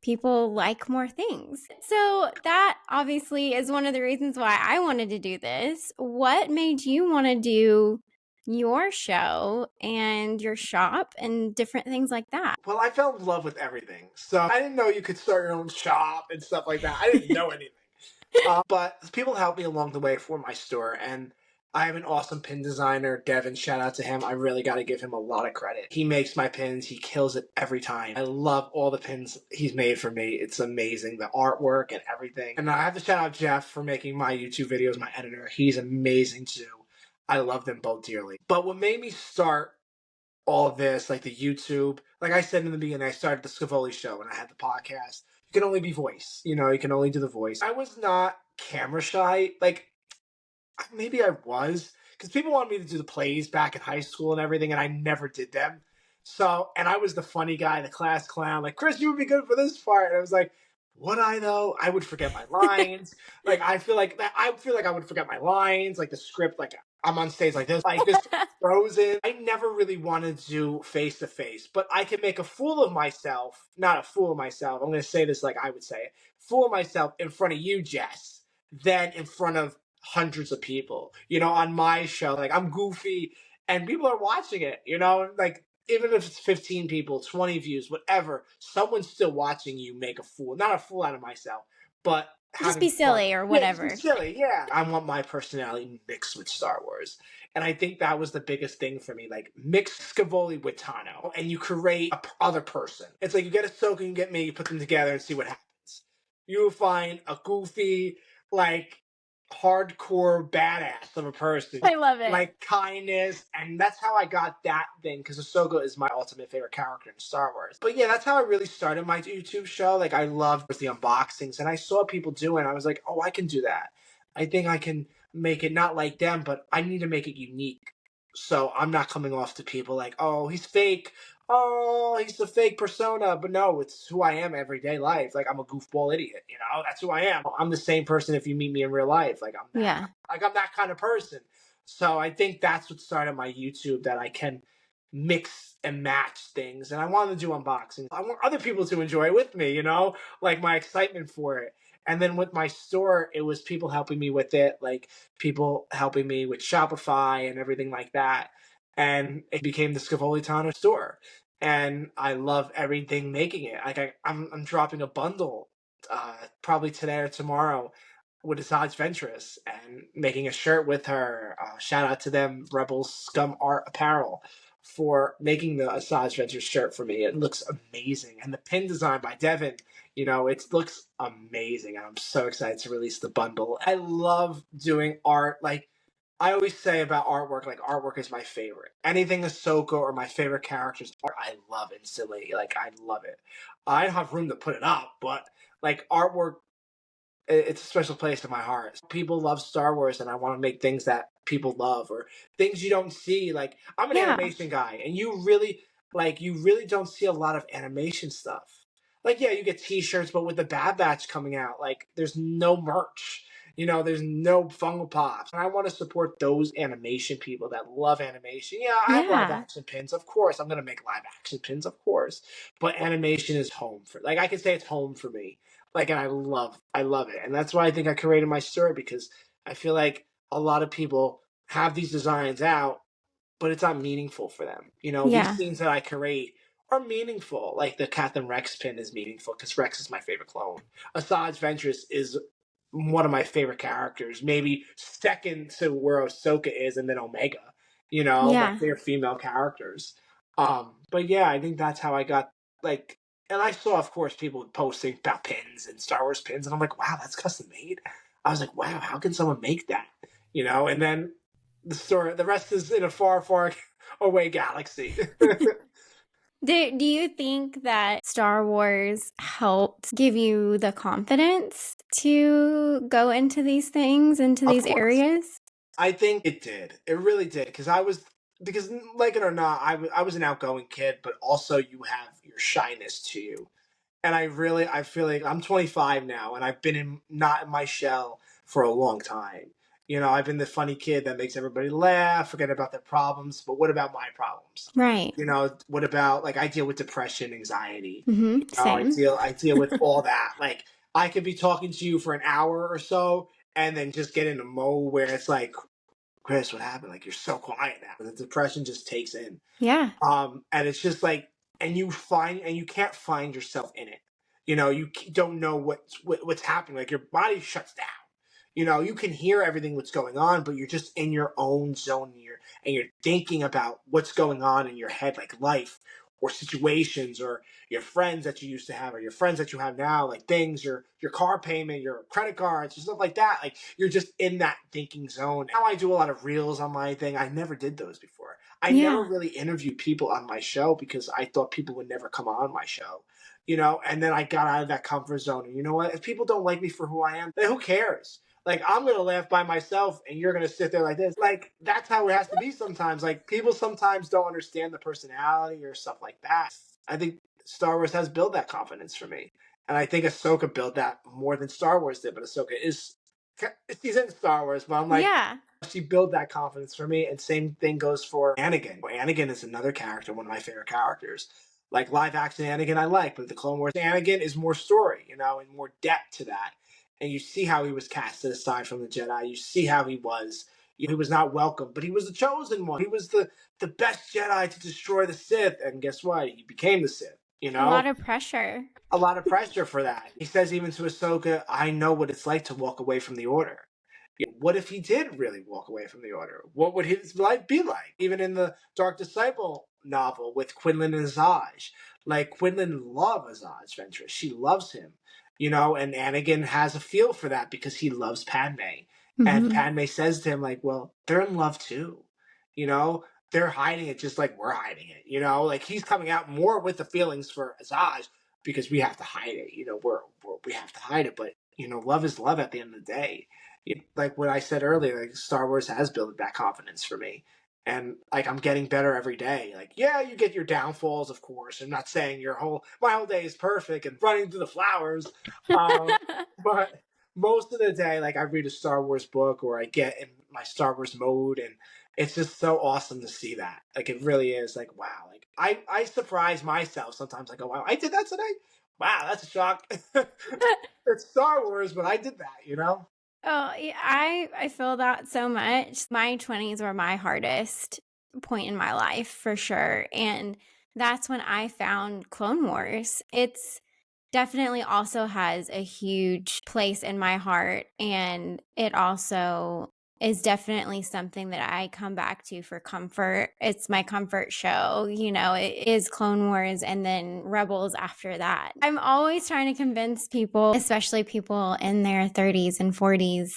people like more things. So that obviously is one of the reasons why I wanted to do this. What made you want to do your show and your shop and different things like that? Well, I fell in love with everything. So I didn't know you could start your own shop and stuff like that. I didn't know anything. But people helped me along the way for my store. And I have an awesome pin designer, Devin. Shout out to him. I really got to give him a lot of credit. He makes my pins. He kills it every time. I love all the pins he's made for me. It's amazing. The artwork and everything. And I have to shout out Jeff for making my YouTube videos, my editor. He's amazing too. I love them both dearly. But what made me start all of this, like the YouTube. Like I said in the beginning, I started the Scevoli show and I had the podcast. You can only be voice, you can only do the voice. I was not camera shy. Like maybe I was, because people wanted me to do the plays back in high school and everything, and I never did them. So, and I was the funny guy, the class clown. Like, Chris, you would be good for this part. And I was like, would I though? I would forget my lines. Like, I would forget my lines. Like the script, like I'm on stage like this frozen. I never really wanted to do face to face, but I can make a fool of myself. Not a fool of myself. I'm going to say this like I would say it. Fool of myself in front of you, Jess, than in front of hundreds of people, on my show. Like I'm goofy and people are watching it, like even if it's 15 people, 20 views, whatever, someone's still watching you make a fool. Not a fool out of myself, but Just having be fun. silly or Yeah, just be whatever. silly. Yeah. I want my personality mixed with Star Wars. And I think that was the biggest thing for me. Like mix Scevoli with Tano and you create a other person. It's like you get Ahsoka and you get me, you put them together and see what happens. You will find a goofy, like hardcore badass of a person. I love it. Like kindness, and that's how I got that thing, because Ahsoka is my ultimate favorite character in Star Wars. But yeah, that's how I really started my YouTube show. Like I loved the unboxings, and I saw people doing. I was like, oh, I can do that. I think I can make it not like them, but I need to make it unique. So I'm not coming off to people like, oh, he's fake. Oh, he's the fake persona. But no, it's who I am everyday life. Like I'm a goofball idiot, that's who I am. I'm the same person if you meet me in real life. Like I'm that kind of person. So I think that's what started my YouTube, that I can mix and match things. And I wanted to do unboxings. I want other people to enjoy it with me, like my excitement for it. And then with my store, it was people helping me with it, like people helping me with Shopify and everything like that. And it became the Scevoli Tano store. And I love everything making it. Like I'm dropping a bundle probably today or tomorrow with Asajj Ventress and making a shirt with her. Shout out to them, Rebels Scum Art Apparel, for making the Asajj Ventress shirt for me. It looks amazing. And the pin design by Devin, it looks amazing. And I'm so excited to release the bundle. I love doing art. Like I always say about artwork, like artwork is my favorite. Anything Ahsoka or my favorite characters, I love instantly. Like I love it. I don't have room to put it up, but like artwork, it's a special place in my heart. People love Star Wars, and I want to make things that people love or things you don't see. Like I'm an Yeah. animation guy, and you really don't see a lot of animation stuff. Like yeah, you get T-shirts, but with the Bad Batch coming out, like there's no merch. There's no Funko Pops. And I want to support those animation people that love animation. Yeah, I have live Yeah. action pins, of course. I'm gonna make live action pins, of course. But animation is home for, like I can say it's home for me. Like, and I love it. And that's why I think I created my store, because I feel like a lot of people have these designs out, but it's not meaningful for them. These Yeah. things that I create are meaningful. Like the Captain Rex pin is meaningful because Rex is my favorite clone. Asajj Ventress is one of my favorite characters, maybe second to where Ahsoka is, and then Omega. My Yeah. favorite female characters. But yeah, I think that's how I got, like, and I saw, of course, people posting about pins and Star Wars pins, and I'm like, wow, that's custom made. I was like, wow, how can someone make that? And then the rest is in a far, far away galaxy. Do you think that Star Wars helped give you the confidence to go into these things, into Of these course. areas? I think it did. It really did. Because like it or not, I was an outgoing kid, but also you have your shyness to you. And I feel like I'm 25 now, and I've been not in my shell for a long time. I've been the funny kid that makes everybody laugh, forget about their problems. But what about my problems? Right. What about, like, I deal with depression, anxiety. I Same. deal with all that. Like I could be talking to you for an hour or so, and then just get in a mode where it's like Chris, what happened? Like, you're so quiet now. The depression just takes in. Yeah. And it's just like, and you can't find yourself in it. You don't know what's happening. Like, your body shuts down. You can hear everything that's going on, but you're just in your own zone here, and you're thinking about what's going on in your head, like life or situations or your friends that you used to have or your friends that you have now, like things, your car payment, your credit cards, stuff like that. Like, you're just in that thinking zone. Now I do a lot of reels on my thing. I never did those before. I never Yeah. really interviewed people on my show because I thought people would never come on my show. And then I got out of that comfort zone. And you know what? If people don't like me for who I am, then who cares? Like, I'm gonna laugh by myself and you're gonna sit there like this. Like, that's how it has to be sometimes. Like, people sometimes don't understand the personality or stuff like that. I think Star Wars has built that confidence for me. And I think Ahsoka built that more than Star Wars did, but Ahsoka is she's in Star Wars, but I'm like, Yeah. she built that confidence for me. And same thing goes for Anakin. Anakin is another character, one of my favorite characters. Like, live action Anakin I like, but the Clone Wars Anakin is more story, and more depth to that. And you see how he was casted aside from the Jedi. You see how he was. He was not welcome, but he was the chosen one. He was the best Jedi to destroy the Sith. And guess what? He became the Sith, A lot of pressure. a lot of pressure for that. He says even to Ahsoka, I know what it's like to walk away from the Order. What if he did really walk away from the Order? What would his life be like? Even in the Dark Disciple novel with Quinlan and Asajj. Like, Quinlan loves Asajj Ventress. She loves him. And Anakin has a feel for that because he loves Padme. And Mm-hmm. Padme says to him, like, well, they're in love too. You know, they're hiding it just like we're hiding it. Like, he's coming out more with the feelings for Asajj because we have to hide it. We have to hide it. But, love is love at the end of the day. Like what I said earlier, like, Star Wars has built that confidence for me. And, like, I'm getting better every day. Like, yeah, you get your downfalls, of course. I'm not saying my whole day is perfect and running through the flowers. But most of the day, like, I read a Star Wars book or I get in my Star Wars mode, and it's just so awesome to see that. Like, it really is like, wow. Like, I surprise myself sometimes. I go, wow, I did that today? Wow, that's a shock. It's Star Wars, but I did that. Oh, yeah, I feel that so much. My 20s were my hardest point in my life for sure, and that's when I found Clone Wars. It's definitely also has a huge place in my heart, and it also is definitely something that I come back to for comfort. It's my comfort show, it is Clone Wars and then Rebels after that. I'm always trying to convince people, especially people in their 30s and 40s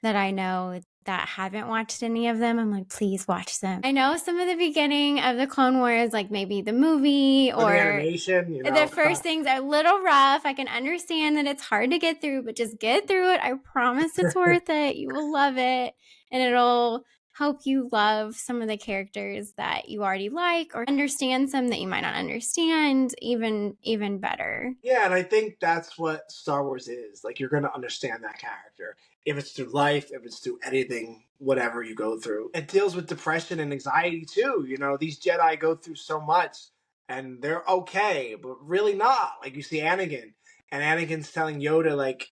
that I know that haven't watched any of them. I'm like, please watch them. I know some of the beginning of the Clone Wars, like maybe the movie Or the or animation, the first things are a little rough. I can understand that it's hard to get through, but just get through it. I promise it's worth it. You will love it. And it'll help you love some of the characters that you already like or understand some that you might not understand even better. Yeah, and I think that's what Star Wars is. Like, you're going to understand that character. If it's through life, if it's through anything, whatever you go through. It deals with depression and anxiety too. These Jedi go through so much and they're okay, but really not. Like, you see Anakin, and Anakin's telling Yoda, like,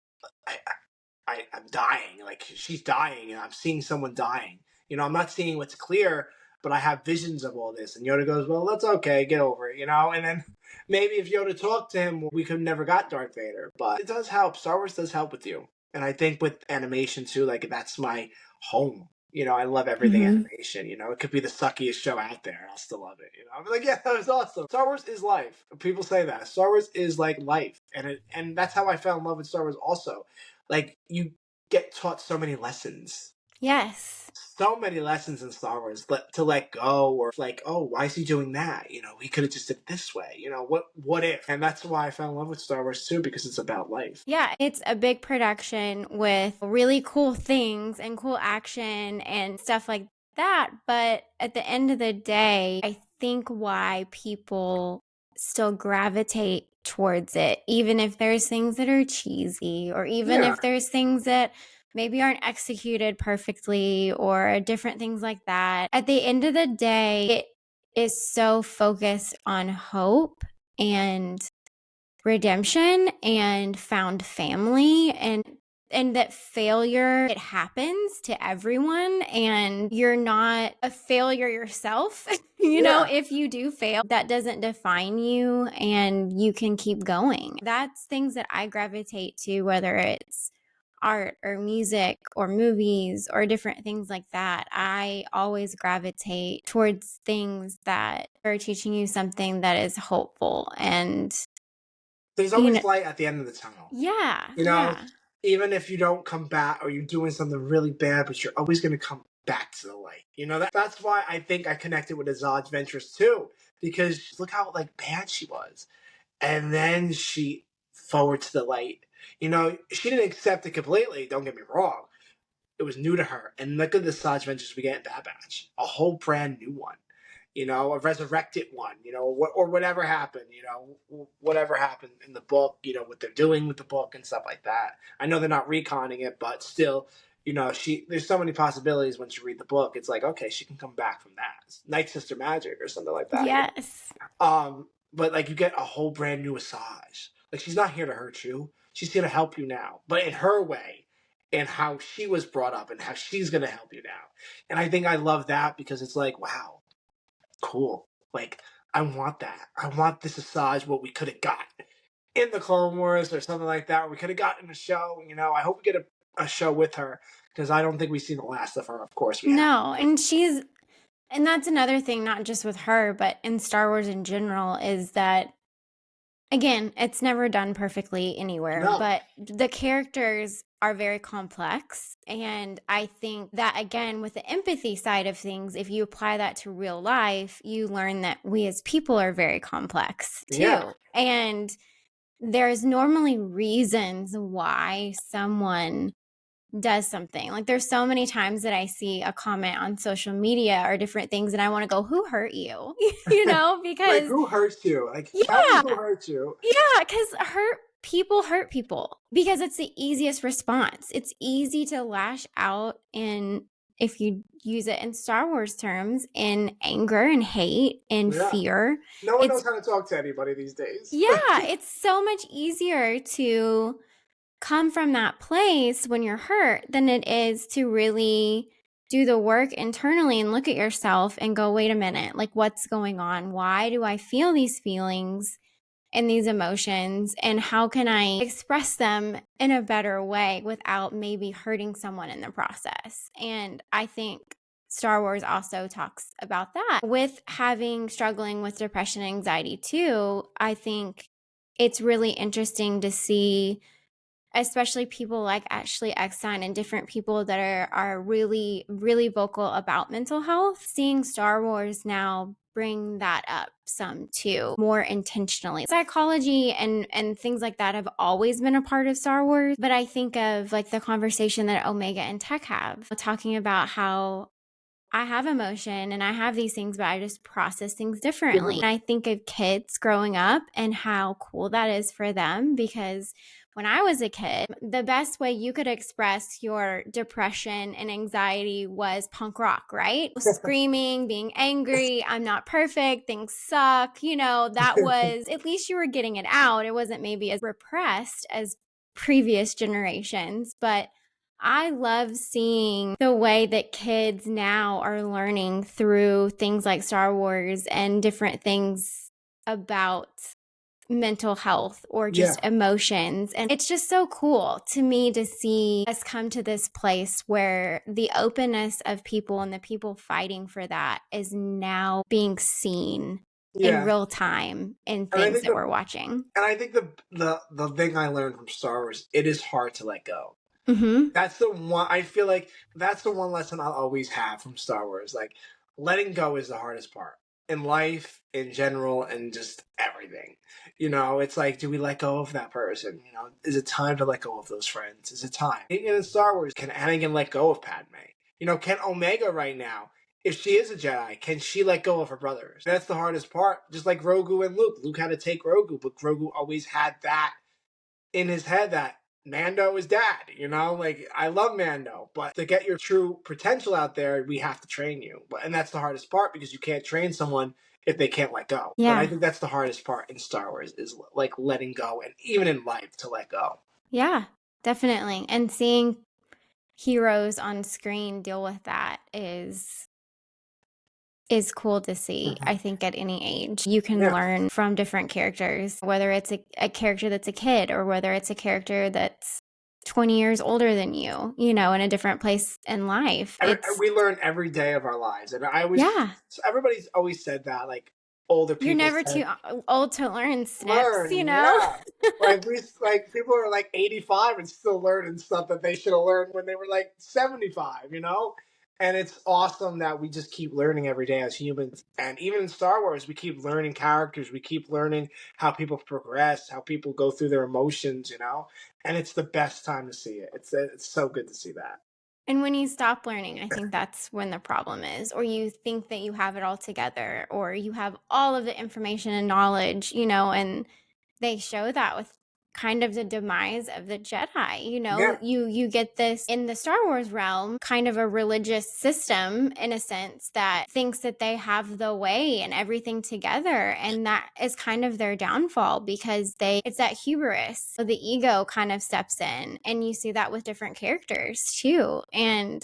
I, I'm dying. Like, she's dying, and I'm seeing someone dying. I'm not seeing what's clear, but I have visions of all this. And Yoda goes, well, that's okay. Get over it, And then maybe if Yoda talked to him, we could never got Darth Vader. But it does help. Star Wars does help with you. And I think with animation, too, like, that's my home. I love everything Mm-hmm. animation. It could be the suckiest show out there, and I'll still love it. I'm like, yeah, that was awesome. Star Wars is life. People say that Star Wars is like life, and that's how I fell in love with Star Wars. Also, like, you get taught so many lessons. Yes. So many lessons in Star Wars to let go, or like, oh, why is he doing that? He could have just did it this way. What if? And that's why I fell in love with Star Wars too, because it's about life. Yeah, it's a big production with really cool things and cool action and stuff like that. But at the end of the day, I think why people still gravitate towards it, even if there's things that are cheesy or even Yeah. if there's things that maybe aren't executed perfectly or different things like that. At the end of the day, it is so focused on hope and redemption and found family, and and that failure, it happens to everyone, and you're not a failure yourself. If you do fail, that doesn't define you, and you can keep going. That's things that I gravitate to, whether it's art or music or movies or different things like that. I always gravitate towards things that are teaching you something that is hopeful, and There's always light at the end of the tunnel. yeah, You know, yeah. even if you don't come back or you're doing something really bad, but you're always going to come back to the light. That's why I think I connected with Azad's Ventures too, because look how like bad she was, and then she forward to the light. She didn't accept it completely. Don't get me wrong; it was new to her. And look at the Azad's Ventures we get in Bad Batch, a whole brand new one. A resurrected one, or whatever happened, whatever happened in the book, what they're doing with the book and stuff like that. I know they're not reconning it, but still, there's so many possibilities once you read the book. It's like, okay, she can come back from that. Night Sister Magic or something like that. Yes. But like you get a whole brand new Asajj. Like she's not here to hurt you. She's here to help you now, but in her way and how she was brought up and how she's going to help you now. And I think I love that because it's like, wow, cool. Like, I want that. I want this Asajj what we could have got in the Clone Wars or something like that. Or we could have gotten a show. I hope we get a show with her because I don't think we've seen the last of her. Of course, we No, and that's another thing, not just with her, but in Star Wars in general, is that, again, it's never done perfectly anywhere, No. but the characters are very complex. And I think that, again, with the empathy side of things, if you apply that to real life, you learn that we as people are very complex too. Yeah. And there's normally reasons why someone does something. Like there's so many times that I see a comment on social media or different things and I want to go, who hurt you? Like, Because who hurts you? Like, tell me yeah, who hurts you. because hurt people because it's the easiest response. It's easy to lash out in, if you use it in Star Wars terms, in anger and hate and Yeah. fear. No one knows how to talk to anybody these days. Yeah, it's so much easier to come from that place when you're hurt than it is to really do the work internally and look at yourself and go, wait a minute, like what's going on? Why do I feel these feelings and these emotions? And how can I express them in a better way without maybe hurting someone in the process? And I think Star Wars also talks about that. With struggling with depression and anxiety too, I think it's really interesting to see, especially people like Ashley Eckstein and different people that are really, really vocal about mental health. Seeing Star Wars now bring that up some too, more intentionally. Psychology and things like that have always been a part of Star Wars, but I think of like the conversation that Omega and Tech have, talking about how I have emotion and I have these things, but I just process things differently. And I think of kids growing up and how cool that is for them, because when I was a kid, the best way you could express your depression and anxiety was punk rock, right? Screaming, being angry, I'm not perfect, things suck. That was, at least you were getting it out. It wasn't maybe as repressed as previous generations, but I love seeing the way that kids now are learning through things like Star Wars and different things about mental health or just emotions. And it's just so cool to me to see us come to this place where the openness of people and the people fighting for that is now being seen in real time in things that we're watching. And I think the thing I learned from Star Wars, it is hard to let go. Mm-hmm. That's the one, I feel like that's the one lesson I'll always have from Star Wars. Like, letting go is the hardest part in life, in general, and just everything. It's like, do we let go of that person? Is it time to let go of those friends? Is it time? In Star Wars, can Anakin let go of Padme? Can Omega right now, if she is a Jedi, can she let go of her brothers? That's the hardest part. Just like Grogu and Luke. Luke had to take Grogu, but Grogu always had that in his head that Mando is dad, like I love Mando, but to get your true potential out there, we have to train you. And that's the hardest part because you can't train someone if they can't let go. Yeah. But I think that's the hardest part in Star Wars is like letting go, and even in life to let go. Yeah. definitely. And seeing heroes on screen deal with that is cool to see. I think at any age, you can Yeah. learn from different characters, whether it's a character that's a kid or whether it's a character that's 20 years older than you know, in a different place in life. It's, We learn every day of our lives, and I always, yeah, so everybody's always said that, like older you're people never said, too old to learn snips, you learn, know? yeah. Like people are like 85 and still learning stuff that they should have learned when they were like 75, you know? And it's awesome that we just keep learning every day as humans. And even in Star Wars, we keep learning characters, we keep learning how people progress, how people go through their emotions, you know? And it's the best time to see it. It's so good to see that. And when you stop learning, I think that's when the problem is, or you think that you have it all together, or you have all of the information and knowledge, you know, and they show that with kind of the demise of the Jedi. You know, Yeah. you get this in the Star Wars realm, kind of a religious system in a sense that thinks that they have the way and everything together, and that is kind of their downfall because it's that hubris. So the ego kind of steps in, and you see that with different characters too. And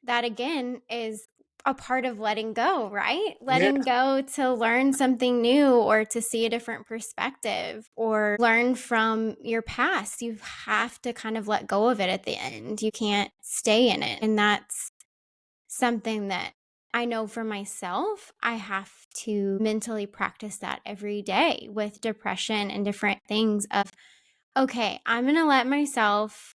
that again is a part of letting go, right? Yeah. Letting go to learn something new or to see a different perspective or learn from your past. You have to kind of let go of it at the end. You can't stay in it. And that's something that I know for myself, I have to mentally practice that every day with depression and different things of, okay, I'm going to let myself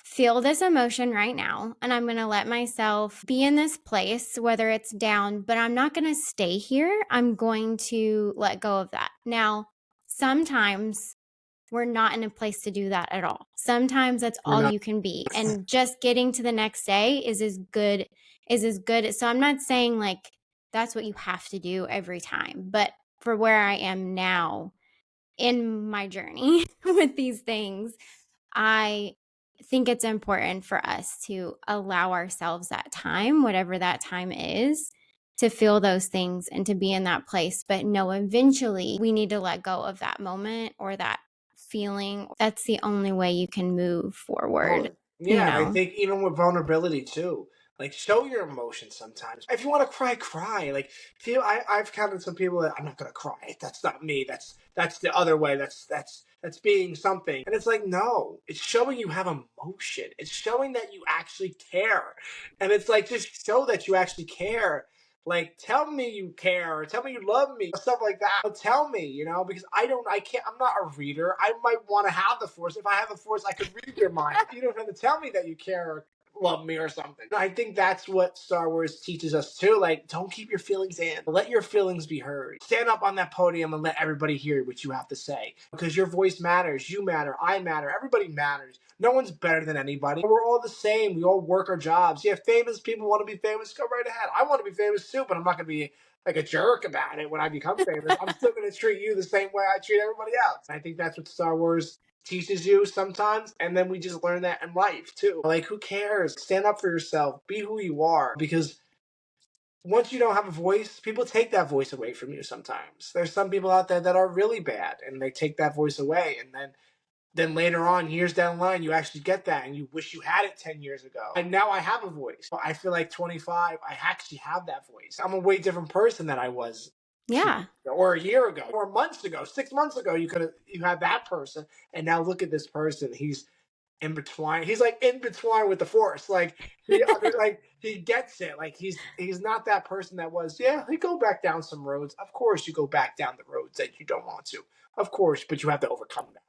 feel this emotion right now, and I'm going to let myself be in this place, whether it's down, but I'm not going to stay here. I'm going to let go of that. Now, sometimes we're not in a place to do that at all. Sometimes that's We're all not. you can be. And just getting to the next day is as good. So I'm not saying like that's what you have to do every time, but for where I am now in my journey with these things, I think it's important for us to allow ourselves that time, whatever that time is, to feel those things and to be in that place. But no, eventually we need to let go of that moment or that feeling. That's the only way you can move forward, Totally. you Yeah, and I know? think even with vulnerability too, like show your emotions sometimes. If you want to cry, cry. Like feel. I've counted some people that I'm not gonna cry. That's not me. That's the other way. That's being something. And it's like no, it's showing you have emotion. It's showing that you actually care. And it's like just show that you actually care. Like tell me you care, or tell me you love me, stuff like that. Tell me, you know, because I can't. I'm not a reader. I might want to have the force. If I have the force, I could read your mind. You don't have to tell me that you care or love me or something. I think that's what Star Wars teaches us too. Like, don't keep your feelings in. Let your feelings be heard. Stand up on that podium and let everybody hear what you have to say. Because your voice matters. You matter. I matter. Everybody matters. No one's better than anybody. We're all the same. We all work our jobs. Yeah, famous people want to be famous. Go right ahead. I want to be famous too, but I'm not going to be like a jerk about it when I become famous. I'm still going to treat you the same way I treat everybody else. I think that's what Star Wars teaches you sometimes, and then we just learn that in life too. Like, who cares? Stand up for yourself. Be who you are, because once you don't have a voice, people take that voice away from you sometimes. There's some people out there that are really bad and they take that voice away, and then later on, years down the line, you actually get that and you wish you had it 10 years ago. And now I have a voice. I feel like 25, I actually have that voice. I'm a way different person than I was Yeah. or a year ago or months ago. 6 months ago, you had that person. And now look at this person. He's in between. He's like in between with the force. Like he gets it. Like he's not that person that was. Yeah, he go back down some roads. Of course, you go back down the roads that you don't want to. Of course, but you have to overcome that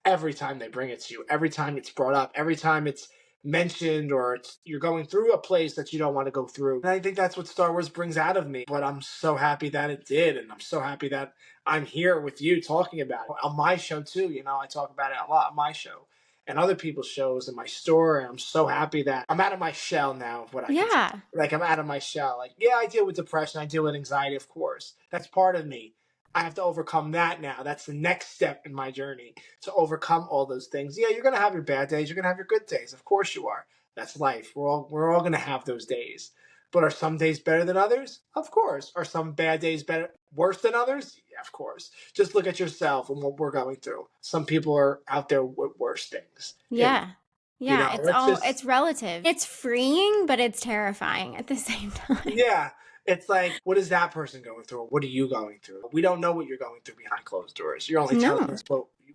every time they bring it to you, every time it's brought up, every time it's mentioned, or you're going through a place that you don't want to go through. And I think that's what Star Wars brings out of me. But I'm so happy that it did, and I'm so happy that I'm here with you talking about it on my show too. You know, I talk about it a lot on my show and other people's shows and my store. And I'm so happy that I'm out of my shell now of what I can say. Yeah. Like, I'm out of my shell. Like, yeah, I deal with depression, I deal with anxiety, of course. That's part of me. I have to overcome that now. That's the next step in my journey, to overcome all those things. Yeah, you're gonna have your bad days. You're gonna have your good days. Of course you are. That's life. We're all gonna have those days. But are some days better than others? Of course. Are some bad days worse than others? Yeah, of course. Just look at yourself and what we're going through. Some people are out there with worse things. Yeah. You Yeah, know, it's just it's relative. It's freeing, but it's terrifying at the same time. yeah. It's like, what is that person going through? What are you going through? We don't know what you're going through behind closed doors. You're only telling No. us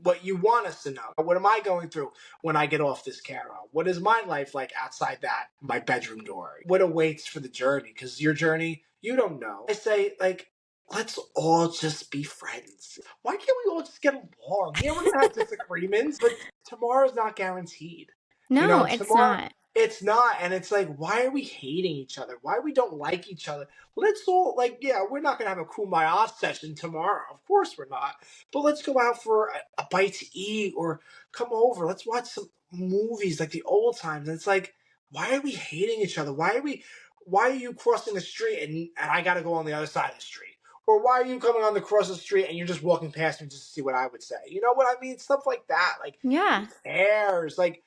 what you want us to know. What am I going through when I get off this camera? What is my life like outside my bedroom door? What awaits for the journey? Because your journey, you don't know. I say, like, let's all just be friends. Why can't we all just get along? Yeah, we're gonna have disagreements, but tomorrow's not guaranteed. No, it's Tomorrow not. it's not, and it's like, why are we hating each other? Why we don't like each other? Let's all like, yeah, we're not gonna have a kumbaya session tomorrow. Of course we're not. But let's go out for a bite to eat, or come over. Let's watch some movies like the old times. And it's like, why are we hating each other? Why are you crossing the street and I gotta go on the other side of the street? Or why are you coming on the cross the street and you're just walking past me just to see what I would say? You know what I mean? Stuff like that. Like, who Yeah. cares? Like,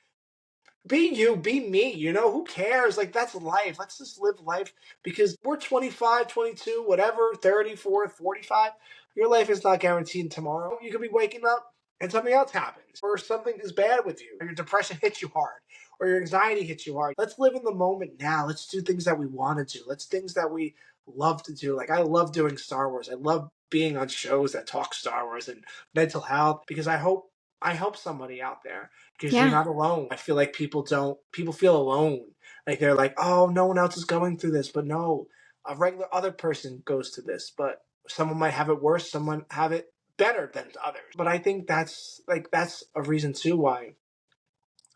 be you, be me, who cares? Like, that's life. Let's just live life, because we're 25, 22, whatever, 34, 45. Your life is not guaranteed tomorrow. You could be waking up and something else happens, or something is bad with you, or your depression hits you hard, or your anxiety hits you hard. Let's live in the moment now. Let's do things that we want to do. Let's things that we love to do. Like, I love doing Star Wars. I love being on shows that talk Star Wars and mental health, because I help somebody out there, because you're Yeah. not alone. I feel like people feel alone. Like, they're like, oh, no one else is going through this. But no, a regular other person goes to this. But someone might have it worse, someone have it better than others. But I think that's a reason too why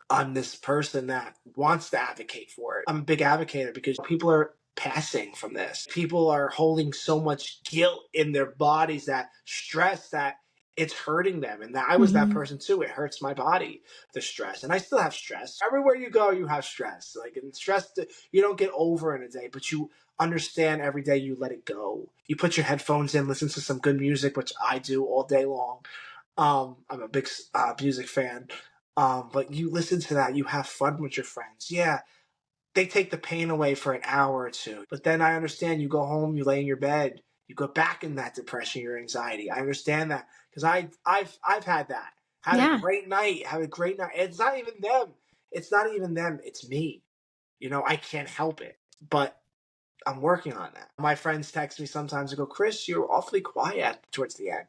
I'm this person that wants to advocate for it. I'm a big advocate because people are passing from this. People are holding so much guilt in their bodies, that stress, that it's hurting them. And that I was that Mhm. person too. It hurts my body, the stress. And I still have stress. Everywhere you go, you have stress. Like, and stress you don't get over in a day, but you understand every day you let it go. You put your headphones in, listen to some good music, which I do all day long. I'm a big music fan. But you listen to that, you have fun with your friends. Yeah, they take the pain away for an hour or two. But then I understand, you go home, you lay in your bed, you go back in that depression, your anxiety. I understand that, because I've had that. Had a Yeah. great night, have a great night. It's not even them. It's not even them. It's me. I can't help it. But I'm working on that. My friends text me sometimes and go, Chris, you're awfully quiet towards the end.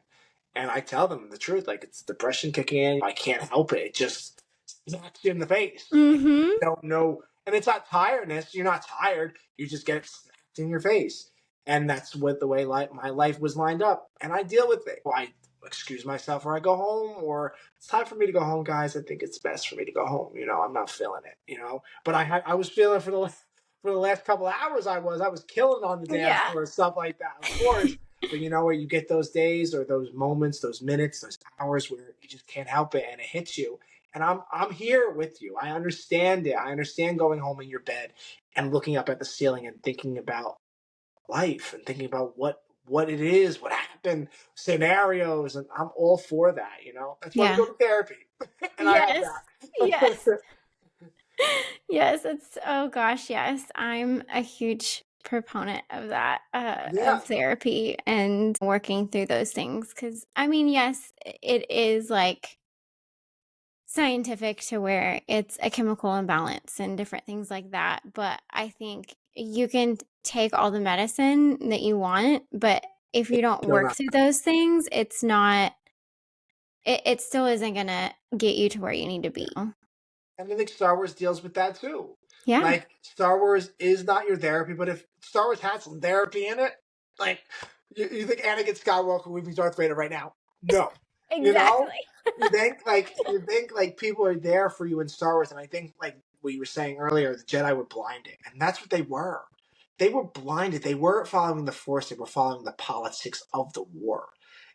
And I tell them the truth, like, it's depression kicking in. I can't help it. It just smacks you in the face. Mhm. Don't know. And it's not tiredness. You're not tired. You just get it smacked in your face. And that's what the way my life was lined up. And I deal with it. I excuse myself, or I go home, or it's time for me to go home, guys. I think it's best for me to go home. I'm not feeling it. But I was feeling for the last couple of hours. I was killing on the dance Yeah. floor, stuff like that, of course. But you know what? You get those days, or those moments, those minutes, those hours where you just can't help it and it hits you. And I'm here with you. I understand it. I understand going home in your bed and looking up at the ceiling and thinking about life, and thinking about what it is, what happened, scenarios, and I'm all for that. That's why we Yeah. go to therapy. And I have Yes. Yes. that. Yes, it's oh gosh, yes. I'm a huge proponent of that, Yeah. of therapy and working through those things. Because I mean, yes, it is, like, scientific to where it's a chemical imbalance and different things like that, but I think you can take all the medicine that you want, but if you don't Still work not. through those things, it still isn't gonna get you to where you need to be. And I think Star Wars deals with that too. Yeah, Like, Star Wars is not your therapy, but if Star Wars had some therapy in it, like, you think Anakin Skywalker would be Darth Vader right now? No. You know? exactly. You think like people are there for you in Star Wars, and I think, like what you were saying earlier, the Jedi were blinded. And that's what they were. They were blinded. They weren't following the Force, they were following the politics of the war.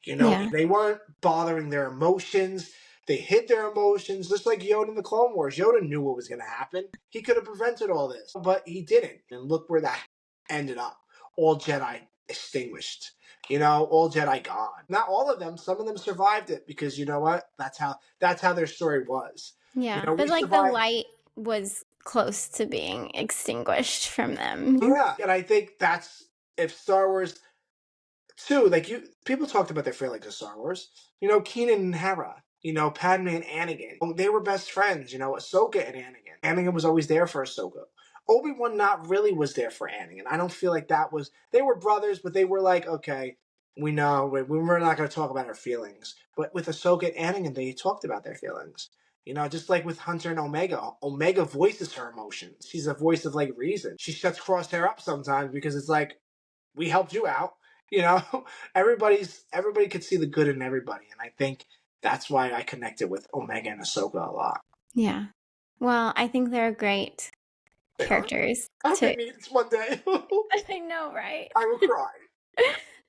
Yeah, They weren't bothering their emotions. They hid their emotions, just like Yoda in the Clone Wars. Yoda knew what was going to happen. He could have prevented all this, but he didn't. And look where that ended up. All Jedi extinguished. All Jedi gone. Not all of them. Some of them survived it, because you know what? That's how their story was. yeah, We but, like, the survived. light was close to being extinguished from them. Yeah, and I think that's if Star Wars too, like people talked about their feelings of Star Wars. You know, Keenan and Hera. You know, Padme and Anakin. They were best friends. You know, Ahsoka and Anakin. Anakin was always there for Ahsoka. Obi-Wan not really was there for Anakin. I don't feel like that was. They were brothers, but they were like, okay, we know we're not going to talk about our feelings. But with Ahsoka and Anakin, they talked about their feelings. You know, just like with Hunter and Omega. Omega voices her emotions. She's a voice of like reason. She shuts Crosshair up sometimes because it's like, we helped you out. You know, everybody could see the good in everybody, and I think that's why I connected with Omega and Ahsoka a lot. Yeah. Well, I think they're great They are. characters I hope they to. meet one day. I know, right? I will cry.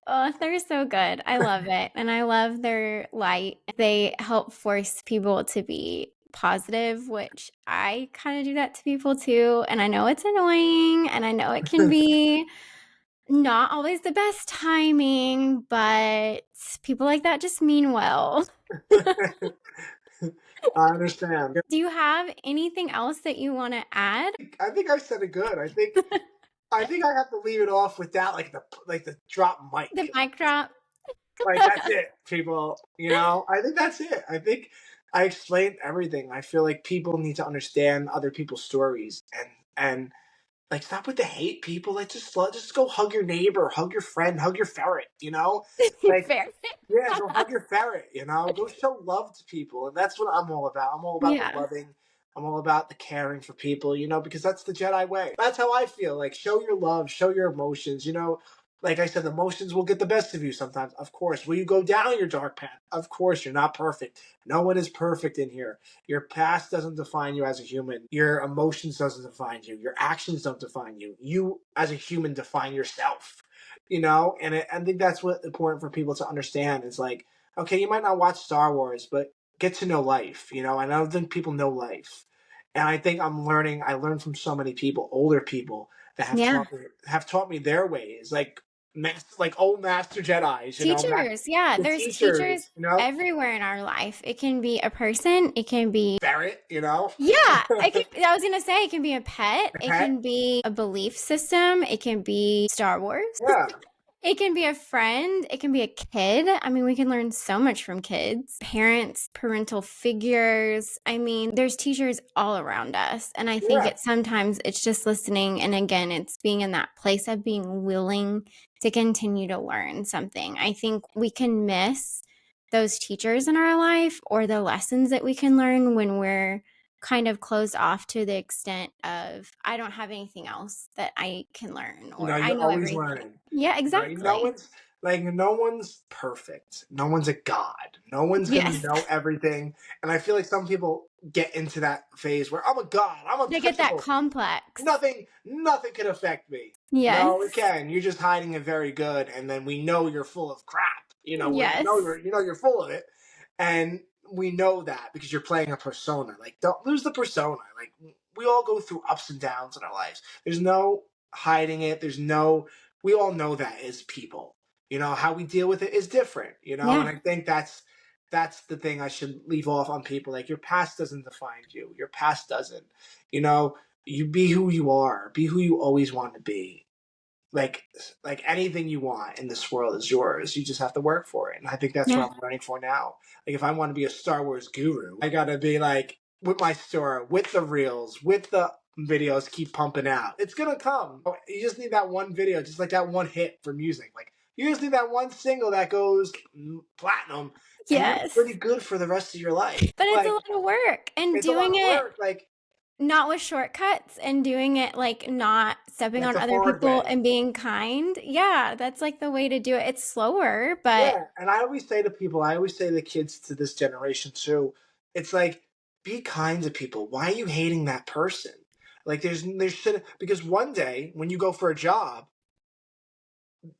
Oh, they're so good. I love it. And I love their light. They help force people to be positive, which I kind of do that to people too. And I know it's annoying and I know it can be not always the best timing, but people like that just mean well. I understand. Do you have anything else that you want to add? I think I said it good. I think I have to leave it off with that, like the drop The mic. mic drop. Like that's it, people. You know, I think that's it. I think I explained everything. I feel like people need to understand other people's stories and like, stop with the hate, people. Like, just go hug your neighbor, hug your friend, hug your ferret. You know, like, Fair. yeah, go hug your ferret. You know, go show love to people, and that's what I'm all about. I'm all about the Yeah. loving. I'm all about the caring for people. You know, because that's the Jedi way. That's how I feel. Like, show your love, show your emotions. You know, like I said, emotions will get the best of you sometimes. Of course, will you go down your dark path? Of course, you're not perfect. No one is perfect in here. Your past doesn't define you as a human. Your emotions doesn't define you. Your actions don't define you. You as a human define yourself. You know, and I think that's what's important for people to understand. Is like, okay, you might not watch Star Wars, but get to know life. You know, and I don't think people know life. And I think I'm learning. I learned from so many people, older people that Yeah. have taught me their ways, like old master Jedi's. You know, Teachers. Yeah. the There's teachers teachers. You know, everywhere in our life. It can be a person. It can be. ferret. You know, Yeah, I was gonna say it can be a pet, a it pet. can be a belief system, it can be Star Wars, Yeah. it can be a friend, it can be a kid. I mean, we can learn so much from kids, parents, parental figures. I mean, there's teachers all around us. And I think Yeah. sometimes it's just listening. And again, it's being in that place of being willing to continue to learn something. I think we can miss those teachers in our life or the lessons that we can learn when we're kind of closed off to the extent of I don't have anything else that I can learn You or know, I you're know always everything. learning. Yeah, You know, exactly. no one's perfect. No one's a god. No one's gonna Yes. know everything. And I feel like some people get into that phase where I'm a god. I'm They get that untouchable. complex. Nothing can affect me. No, it Yes. can. You're just hiding it very good, and then we know you're full of crap. You know, we know Yes. you're full of it, and we know that because you're playing a persona. Like, don't lose the persona. Like, we all go through ups and downs in our lives. There's no hiding it. We all know that as people. You know, how we deal with it is different. You know, and Yeah. I think that's the thing I should leave off on people. Like, your past doesn't define you. Your past doesn't. You know, you be who you are. Be who you always want to be. Like like anything you want in this world is yours. You just have to work for it. And I think that's Yeah. what I'm learning for now. Like, if I want to be a Star Wars guru, I gotta be like with my store, with the reels, with the videos keep pumping out. It's gonna come. You just need that one video, just like that one hit for music. Like, you just need that one single that goes platinum, and you're Yes. pretty good for the rest of your life. But it's a Like, lot of work and it's a lot doing of it work. Like, not with shortcuts and doing it like not stepping like on the other hard people way. and being kind. Yeah, that's like the way to do it. It's slower, but Yeah, and I always say to people, I always say to kids to this generation too, it's like, be kind to people. Why are you hating that person? Like, there should, because one day when you go for a job,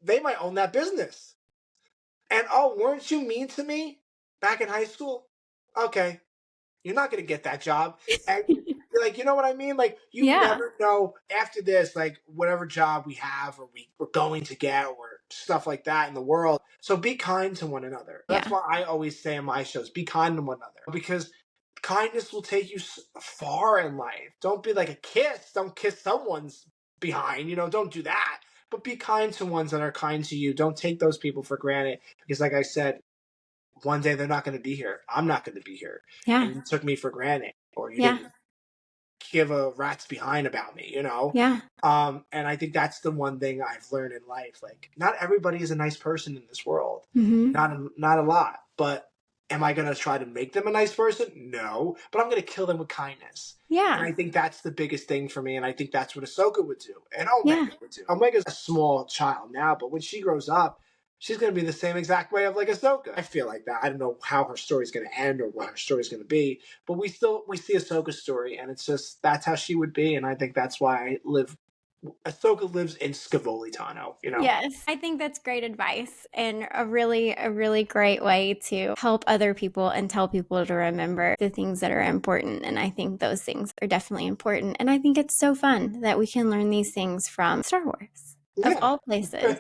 they might own that business. And oh, weren't you mean to me back in high school? Okay, you're not going to get that job. And you're like, you know what I mean? Like, you yeah. never know after this, like, whatever job we have or we're going to get or stuff like that in the world. So be kind to one another. That's Yeah. why I always say in my shows, be kind to one another. Because kindness will take you far in life. Don't be like a kiss. Don't kiss someone's behind. Don't do that. But be kind to ones that are kind to you. Don't take those people for granted because, like I said, one day they're not going to be here. I'm not going to be here, Yeah. and you took me for granted, or you Yeah. didn't give a rat's behind about me. Yeah. And I think that's the one thing I've learned in life. Like, not everybody is a nice person in this world. Mm-hmm. Not a lot. But am I going to try to make them a nice person? No. But I'm going to kill them with kindness. And Yeah. I think that's the biggest thing for me. And I think that's what Ahsoka would do, and Yeah. Omega would do. Omega's a small child now, but when she grows up, she's going to be the same exact way of like Ahsoka. I feel like that. I don't know how her story's going to end or what her story's going to be, but we see Ahsoka's story, and it's just that's how she would be, and I think that's why Ahsoka lives in Scevoli Tano. Yes, I think that's great advice and a really great way to help other people and tell people to remember the things that are important. And I think those things are definitely important. And I think it's so fun that we can learn these things from Star Wars, of Yeah. all places.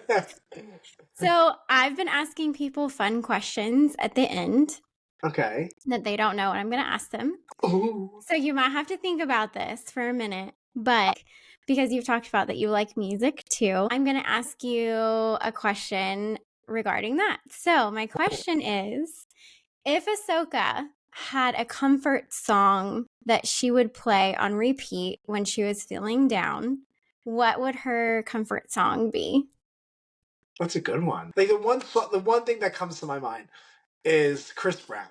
So I've been asking people fun questions at the end Okay. that they don't know, and I'm going to ask them. Ooh. So you might have to think about this for a minute, but because you've talked about that you like music too, I'm going to ask you a question regarding that. So my question is, if Ahsoka had a comfort song that she would play on repeat when she was feeling down, what would her comfort song be? That's a good one. Like the one thing that comes to my mind is Chris Brown.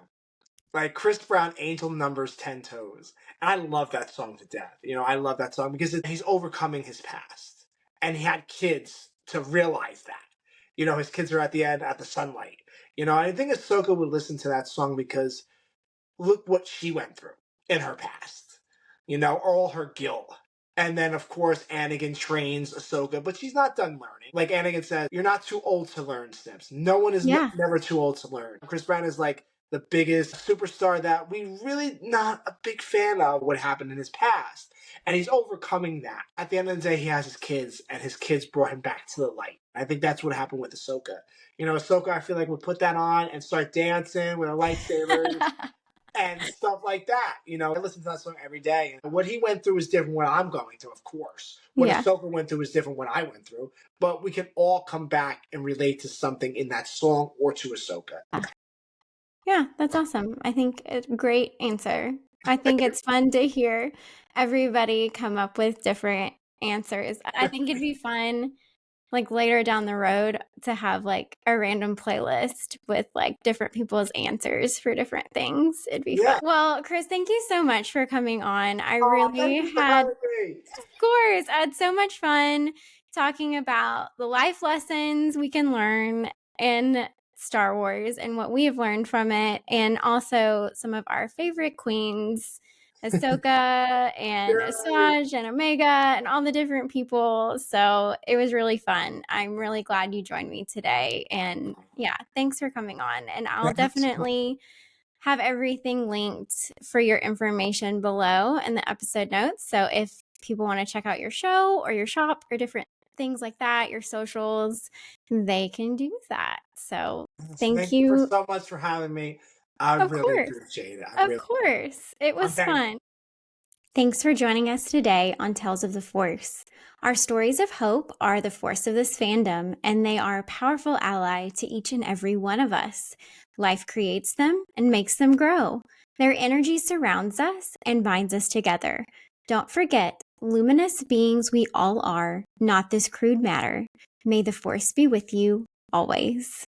Like Chris Brown, Angel Numbers 10 Toes. And I love that song to death. I love that song because he's overcoming his past. And he had kids to realize that. His kids are at the end at the sunlight. And I think Ahsoka would listen to that song because look what she went through in her past. All her guilt. And then, of course, Anakin trains Ahsoka, but she's not done learning. Like Anakin says, you're not too old to learn, Snips. No one is Yeah. never too old to learn. Chris Brown is like the biggest superstar that we really not a big fan of what happened in his past. And he's overcoming that. At the end of the day, he has his kids, and his kids brought him back to the light. I think that's what happened with Ahsoka. Ahsoka, I feel like, would put that on and start dancing with her lightsabers and stuff like that. I listen to that song every day. And what he went through is different what I'm going through, of course. What Yeah. Ahsoka went through is different what I went through. But we can all come back and relate to something in that song or to Ahsoka. Yeah, that's awesome. I think it's a great answer. I think it's fun to hear everybody come up with different answers. I think it'd be fun, like later down the road, to have like a random playlist with like different people's answers for different things. It'd be fun. Yeah. Well, Chris, thank you so much for coming on. I Oh, thank really you for had, having me. of course, I had so much fun talking about the life lessons we can learn in Star Wars and what we have learned from it, and also some of our favorite queens, Ahsoka and Asajj and Omega and all the different people. So it was really fun. I'm really glad you joined me today. And yeah, thanks for coming on. And I'll definitely have everything linked for your information below in the episode notes. So if people want to check out your show or your shop or different things like that, your socials, they can do that. So thank Thank you you. so much for having me. I Of really course. appreciate it. Of course. It I'm was thankful. fun. Thanks for joining us today on Tales of the Force. Our stories of hope are the force of this fandom, and they are a powerful ally to each and every one of us. Life creates them and makes them grow. Their energy surrounds us and binds us together. Don't forget, luminous beings we all are, not this crude matter. May the Force be with you always.